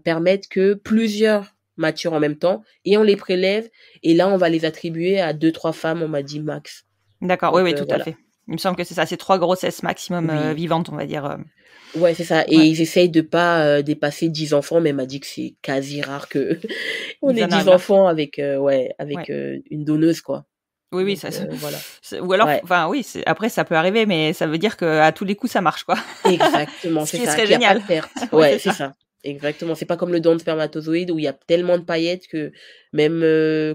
permettre que plusieurs maturent en même temps et on les prélève et là, on va les attribuer à 2-3 femmes, on m'a dit max. D'accord, donc, oui, tout à fait. Il me semble que c'est ça, c'est 3 grossesses maximum vivantes, on va dire. Ouais, c'est ça. Et ils essayent de pas dépasser 10 enfants, mais elle m'a dit que c'est quasi rare que on ait 10 enfants avec une donneuse, quoi. Oui, donc, ça, voilà. Ou alors, enfin oui, après ça peut arriver, mais ça veut dire qu'à tous les coups ça marche, quoi. Exactement, c'est ça. Ce serait génial. Ouais, c'est ça. Exactement. C'est pas comme le don de spermatozoïdes où il y a tellement de paillettes que même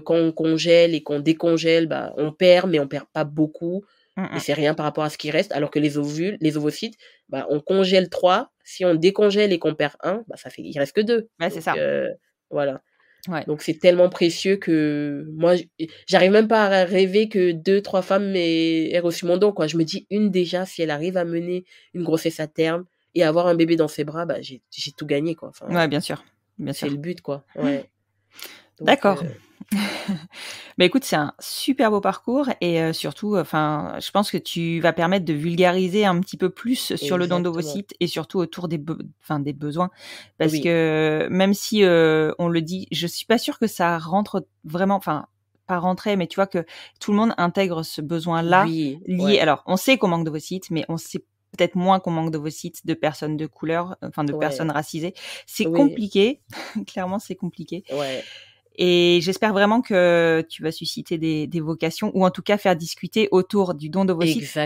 quand on congèle et qu'on décongèle, bah on perd, mais on perd pas beaucoup. Et c'est rien par rapport à ce qui reste. Alors que les ovocytes, bah on congèle 3. Si on décongèle et qu'on perd 1, bah il reste que 2. Ouais, c'est ça. Voilà. Ouais. Donc c'est tellement précieux que moi j'arrive même pas à rêver que 2-3 femmes aient reçu mon don, quoi. Je me dis une déjà, si elle arrive à mener une grossesse à terme et avoir un bébé dans ses bras, bah j'ai tout gagné, quoi. Enfin, ouais, bien sûr. C'est le but, quoi. Ouais. Donc, d'accord. Bah écoute, c'est un super beau parcours et surtout, enfin, je pense que tu vas permettre de vulgariser un petit peu plus sur le don d'ovocytes et surtout autour des besoins, parce que même si on le dit, je suis pas sûre que ça rentre vraiment, enfin pas rentrer, mais tu vois que tout le monde intègre ce besoin-là lié. Alors, on sait qu'on manque d'ovocytes, mais on sait peut-être moins qu'on manque d'ovocytes de personnes de couleur, enfin de personnes racisées. C'est compliqué, clairement, c'est compliqué. Ouais. Et j'espère vraiment que tu vas susciter des vocations ou en tout cas faire discuter autour du don d'ovocytes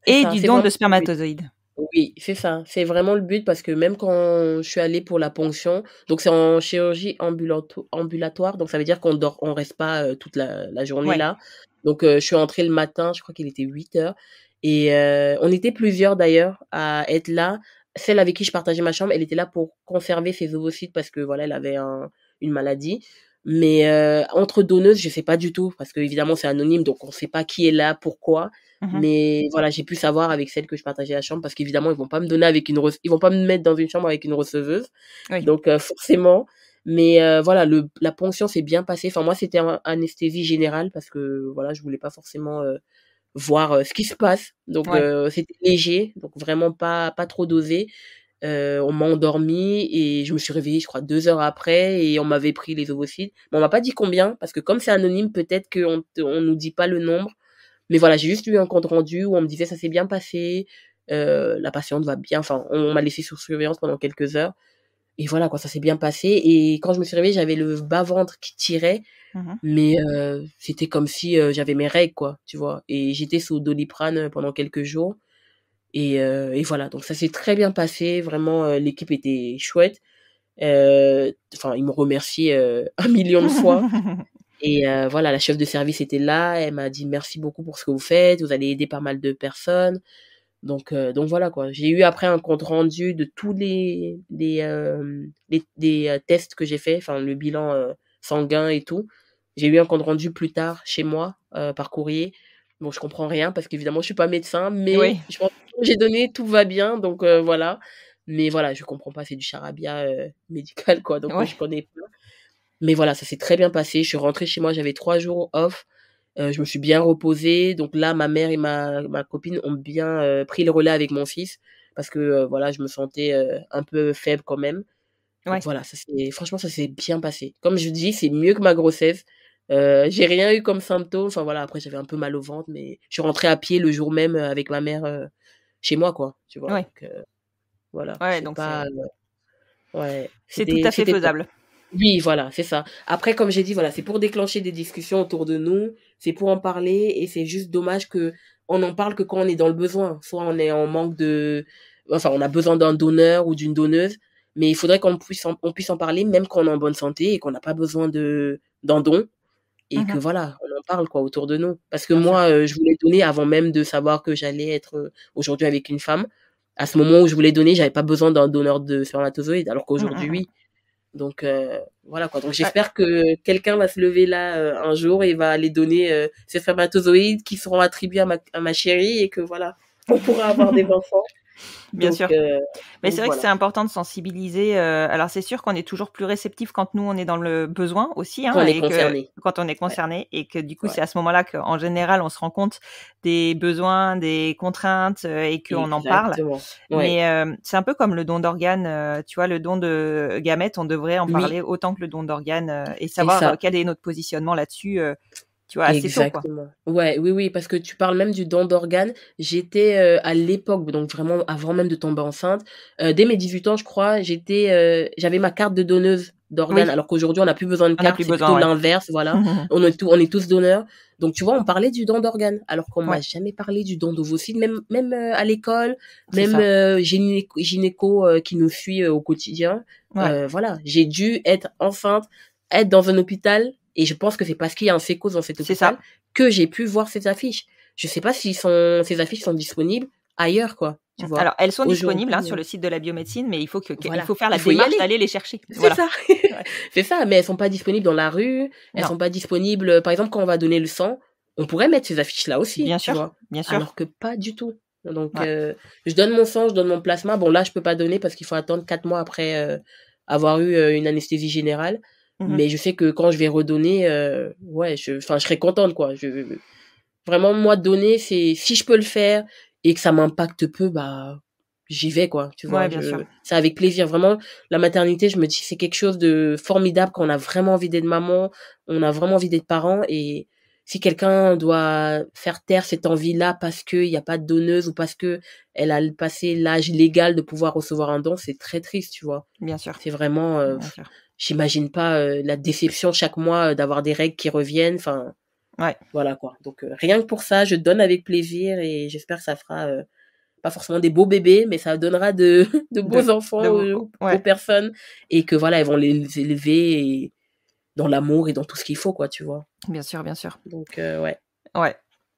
et du don de spermatozoïdes. Oui, c'est ça. C'est vraiment le but parce que même quand je suis allée pour la ponction, donc c'est en chirurgie ambulatoire, donc ça veut dire on reste pas toute la journée là. Donc je suis entrée le matin, je crois qu'il était 8h et on était plusieurs d'ailleurs à être là. Celle avec qui je partageais ma chambre, elle était là pour conserver ses ovocytes parce que voilà, elle avait une maladie. Mais entre donneuses, je sais pas du tout parce que évidemment c'est anonyme, donc on sait pas qui est là, pourquoi. Mais voilà, j'ai pu savoir avec celle que je partageais la chambre parce qu'évidemment ils vont pas me donner ils vont pas me mettre dans une chambre avec une receveuse. Donc forcément. Mais voilà, la ponction s'est bien passée. Enfin moi c'était anesthésie générale parce que voilà, je voulais pas forcément voir ce qui se passe. Donc c'était léger, donc vraiment pas trop dosé. On m'a endormie et je me suis réveillée, je crois, 2 heures après et on m'avait pris les ovocytes. Mais on m'a pas dit combien parce que comme c'est anonyme, peut-être on nous dit pas le nombre. Mais voilà, j'ai juste eu un compte rendu où on me disait ça s'est bien passé, la patiente va bien. Enfin, on m'a laissé sur surveillance pendant quelques heures. Et voilà, quoi, ça s'est bien passé. Et quand je me suis réveillée, j'avais le bas-ventre qui tirait. Mais c'était comme si j'avais mes règles, quoi, tu vois. Et j'étais sous Doliprane pendant quelques jours. Et voilà, donc ça s'est très bien passé. Vraiment, l'équipe était chouette. Enfin, ils me remercient 1 million de fois. Et voilà, la chef de service était là. Elle m'a dit merci beaucoup pour ce que vous faites. Vous allez aider pas mal de personnes. Donc voilà, quoi. J'ai eu après un compte rendu de tous les tests que j'ai fait, enfin le bilan sanguin et tout. J'ai eu un compte rendu plus tard chez moi par courrier. Bon, je comprends rien parce qu'évidemment je suis pas médecin, mais je pense que j'ai donné, tout va bien, donc voilà. Mais voilà, je comprends pas, c'est du charabia médical, quoi, donc je connais pas. Mais voilà, ça s'est très bien passé. Je suis rentrée chez moi, j'avais 3 jours off. Je me suis bien reposée. Donc là, ma mère et ma copine ont bien pris le relais avec mon fils parce que voilà, je me sentais un peu faible quand même. Donc voilà, franchement, ça s'est bien passé. Comme je dis, c'est mieux que ma grossesse. J'ai rien eu comme symptôme. Enfin voilà, après j'avais un peu mal au ventre, mais je suis rentrée à pied le jour même avec ma mère chez moi, quoi. Tu vois. Donc, voilà. Ouais, donc pas. c'est tout à fait faisable. Oui, voilà, c'est ça. Après, comme j'ai dit, voilà, c'est pour déclencher des discussions autour de nous, c'est pour en parler, et c'est juste dommage que on en parle que quand on est dans le besoin. Soit on est en manque enfin, on a besoin d'un donneur ou d'une donneuse, mais il faudrait qu'on puisse en parler, même quand on est en bonne santé et qu'on n'a pas besoin d'un don, et que voilà, on en parle, quoi, autour de nous. Parce que moi, je voulais donner avant même de savoir que j'allais être aujourd'hui avec une femme. à ce moment où je voulais donner, j'avais pas besoin d'un donneur de spermatozoïdes, alors qu'aujourd'hui, oui. Donc voilà quoi. Donc j'espère que quelqu'un va se lever là un jour et va aller donner ces spermatozoïdes qui seront attribués à ma chérie et que voilà, on pourra avoir des enfants. Bien sûr. Mais c'est vrai que c'est important de sensibiliser. Alors c'est sûr qu'on est toujours plus réceptif quand nous on est dans le besoin aussi, quand on est concerné. Quand on est concerné, et que du coup c'est à ce moment-là qu'en général on se rend compte des besoins, des contraintes et qu'on en parle. Mais c'est un peu comme le don d'organes. Tu vois, le don de gamètes, on devrait en parler autant que le don d'organes et savoir quel est notre positionnement là-dessus. Tu vois, assez tôt, quoi. Ouais, oui, parce que tu parles même du don d'organes. J'étais à l'époque, donc vraiment avant même de tomber enceinte, dès mes 18 ans, je crois, j'avais ma carte de donneuse d'organes, alors qu'aujourd'hui, on n'a plus besoin de carte, c'est plutôt l'inverse, voilà. on est tous donneurs. Donc, tu vois, on parlait du don d'organes, alors qu'on m'a jamais parlé du don d'ovocytes, même à l'école, même gynéco qui nous suit au quotidien. Voilà, j'ai dû être enceinte, être dans un hôpital. Et je pense que c'est parce qu'il y a un sécos dans cet hôpital que j'ai pu voir ces affiches. Je sais pas si ces affiches sont disponibles ailleurs, quoi. Tu vois. Alors, elles sont disponibles sur le site de la biomédecine, mais il faut faire la démarche d'aller les chercher. C'est ça. C'est ça, mais elles sont pas disponibles dans la rue. Elles sont pas disponibles, par exemple, quand on va donner le sang, on pourrait mettre ces affiches-là aussi. Bien sûr. Alors que pas du tout. Donc, je donne mon sang, je donne mon plasma. Bon, là, je peux pas donner parce qu'il faut attendre 4 mois après avoir eu une anesthésie générale. Mais je sais que quand je vais redonner, je serai contente, quoi. Vraiment, moi, donner, c'est, si je peux le faire et que ça m'impacte peu, bah, j'y vais, quoi. Tu vois, c'est avec plaisir. Vraiment, la maternité, je me dis, c'est quelque chose de formidable quand on a vraiment envie d'être maman, on a vraiment envie d'être parent, et si quelqu'un doit faire taire cette envie-là parce qu'il n'y a pas de donneuse ou parce que elle a passé l'âge légal de pouvoir recevoir un don, c'est très triste, tu vois. Bien sûr. C'est vraiment, j'imagine pas la déception chaque mois d'avoir des règles qui reviennent. Enfin, voilà quoi. Donc rien que pour ça, je donne avec plaisir et j'espère que ça fera pas forcément des beaux bébés, mais ça donnera de beaux enfants aux personnes et que voilà, elles vont les élever dans l'amour et dans tout ce qu'il faut, quoi, tu vois. Bien sûr. Donc ouais.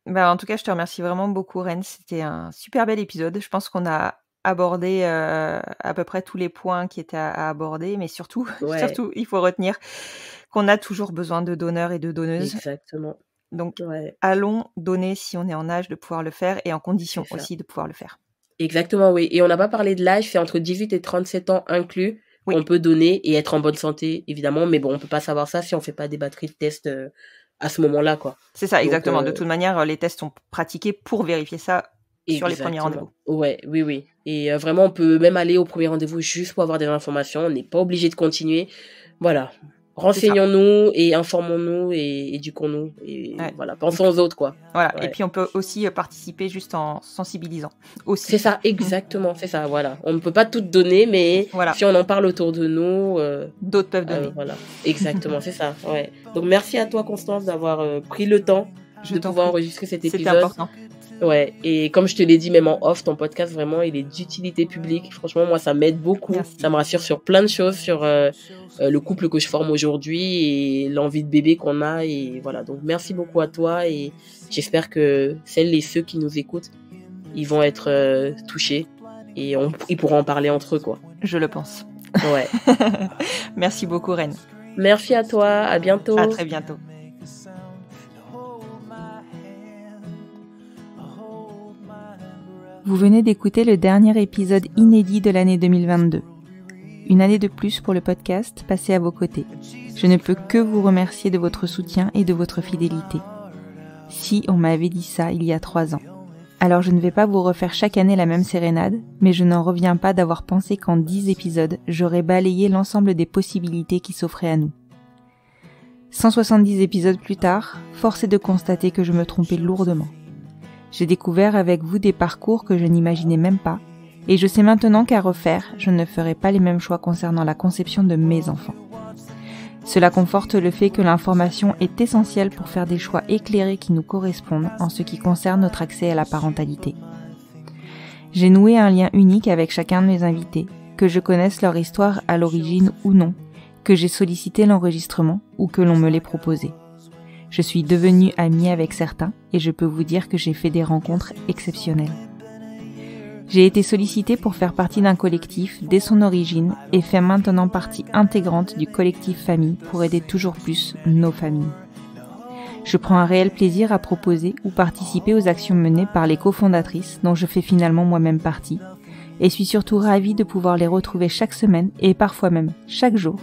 Bah, en tout cas, je te remercie vraiment beaucoup, Ren. C'était un super bel épisode. Je pense qu'on a abordé à peu près tous les points qui étaient à aborder, mais surtout, il faut retenir qu'on a toujours besoin de donneurs et de donneuses. Exactement. Donc, allons donner si on est en âge de pouvoir le faire et en condition aussi de pouvoir le faire. Exactement, oui. Et on n'a pas parlé de l'âge, c'est entre 18 et 37 ans inclus. On peut donner et être en bonne santé, évidemment, mais bon, on peut pas savoir ça si on fait pas des batteries de tests à ce moment-là, quoi. C'est ça, exactement. De toute manière, les tests sont pratiqués pour vérifier ça sur les premiers rendez-vous. Oui. Et vraiment, on peut même aller au premier rendez-vous juste pour avoir des informations. On n'est pas obligé de continuer. Voilà. Renseignons-nous et informons-nous et éduquons-nous. Et voilà, pensons aux autres, quoi. Voilà. Et puis, on peut aussi participer juste en sensibilisant. Aussi. C'est ça, exactement. C'est ça, voilà. On ne peut pas tout donner, mais si on en parle autour de nous... d'autres peuvent donner. Voilà, exactement, c'est ça. Ouais. Donc, merci à toi, Constance, d'avoir pris le temps de pouvoir enregistrer cet épisode. C'était important. Ouais, et comme je te l'ai dit, même en off, ton podcast, vraiment, il est d'utilité publique. Franchement, moi, ça m'aide beaucoup. Merci. Ça me rassure sur plein de choses, sur le couple que je forme aujourd'hui et l'envie de bébé qu'on a. Et voilà, donc merci beaucoup à toi et j'espère que celles et ceux qui nous écoutent, ils vont être touchés et ils pourront en parler entre eux, quoi. Je le pense. Ouais. Merci beaucoup, Ren. Merci à toi, à bientôt. À très bientôt. Vous venez d'écouter le dernier épisode inédit de l'année 2022. Une année de plus pour le podcast passé à vos côtés. Je ne peux que vous remercier de votre soutien et de votre fidélité. Si on m'avait dit ça il y a 3 ans. Alors je ne vais pas vous refaire chaque année la même sérénade, mais je n'en reviens pas d'avoir pensé qu'en 10 épisodes, j'aurais balayé l'ensemble des possibilités qui s'offraient à nous. 170 épisodes plus tard, force est de constater que je me trompais lourdement. J'ai découvert avec vous des parcours que je n'imaginais même pas, et je sais maintenant qu'à refaire, je ne ferai pas les mêmes choix concernant la conception de mes enfants. Cela conforte le fait que l'information est essentielle pour faire des choix éclairés qui nous correspondent en ce qui concerne notre accès à la parentalité. J'ai noué un lien unique avec chacun de mes invités, que je connaisse leur histoire à l'origine ou non, que j'ai sollicité l'enregistrement ou que l'on me l'ait proposé. Je suis devenue amie avec certains et je peux vous dire que j'ai fait des rencontres exceptionnelles. J'ai été sollicitée pour faire partie d'un collectif dès son origine et fais maintenant partie intégrante du collectif Famille pour aider toujours plus nos familles. Je prends un réel plaisir à proposer ou participer aux actions menées par les cofondatrices dont je fais finalement moi-même partie et suis surtout ravie de pouvoir les retrouver chaque semaine et parfois même chaque jour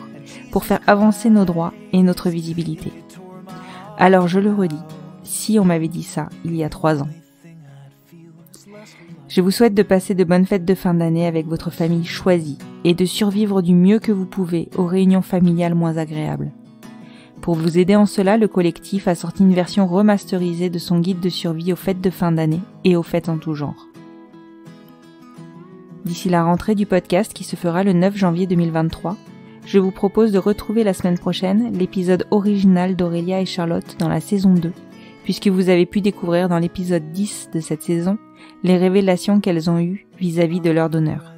pour faire avancer nos droits et notre visibilité. Alors je le redis, si on m'avait dit ça il y a 3 ans. Je vous souhaite de passer de bonnes fêtes de fin d'année avec votre famille choisie et de survivre du mieux que vous pouvez aux réunions familiales moins agréables. Pour vous aider en cela, le collectif a sorti une version remasterisée de son guide de survie aux fêtes de fin d'année et aux fêtes en tout genre. D'ici la rentrée du podcast qui se fera le 9 janvier 2023, je vous propose de retrouver la semaine prochaine l'épisode original d'Aurélia et Charlotte dans la saison 2, puisque vous avez pu découvrir dans l'épisode 10 de cette saison les révélations qu'elles ont eues vis-à-vis de leur donneur.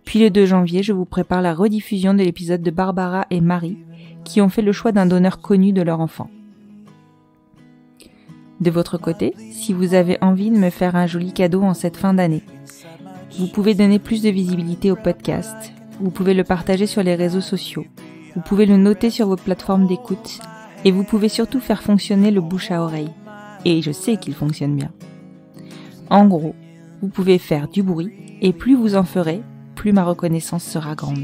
Puis le 2 janvier, je vous prépare la rediffusion de l'épisode de Barbara et Marie, qui ont fait le choix d'un donneur connu de leur enfant. De votre côté, si vous avez envie de me faire un joli cadeau en cette fin d'année, vous pouvez donner plus de visibilité au podcast, vous pouvez le partager sur les réseaux sociaux, vous pouvez le noter sur vos plateformes d'écoute, et vous pouvez surtout faire fonctionner le bouche à oreille. Et je sais qu'il fonctionne bien. En gros, vous pouvez faire du bruit, et plus vous en ferez, plus ma reconnaissance sera grande.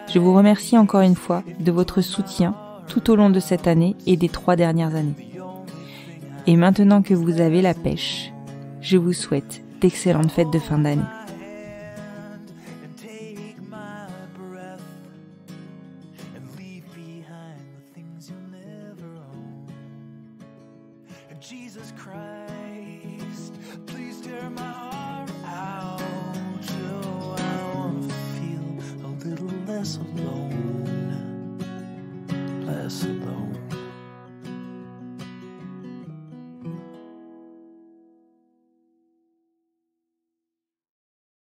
Je vous remercie encore une fois de votre soutien tout au long de cette année et des 3 dernières années. Et maintenant que vous avez la pêche, je vous souhaite d'excellentes fêtes de fin d'année. Jesus Christ, please tear my heart out, so I wanna feel a little less alone, less alone.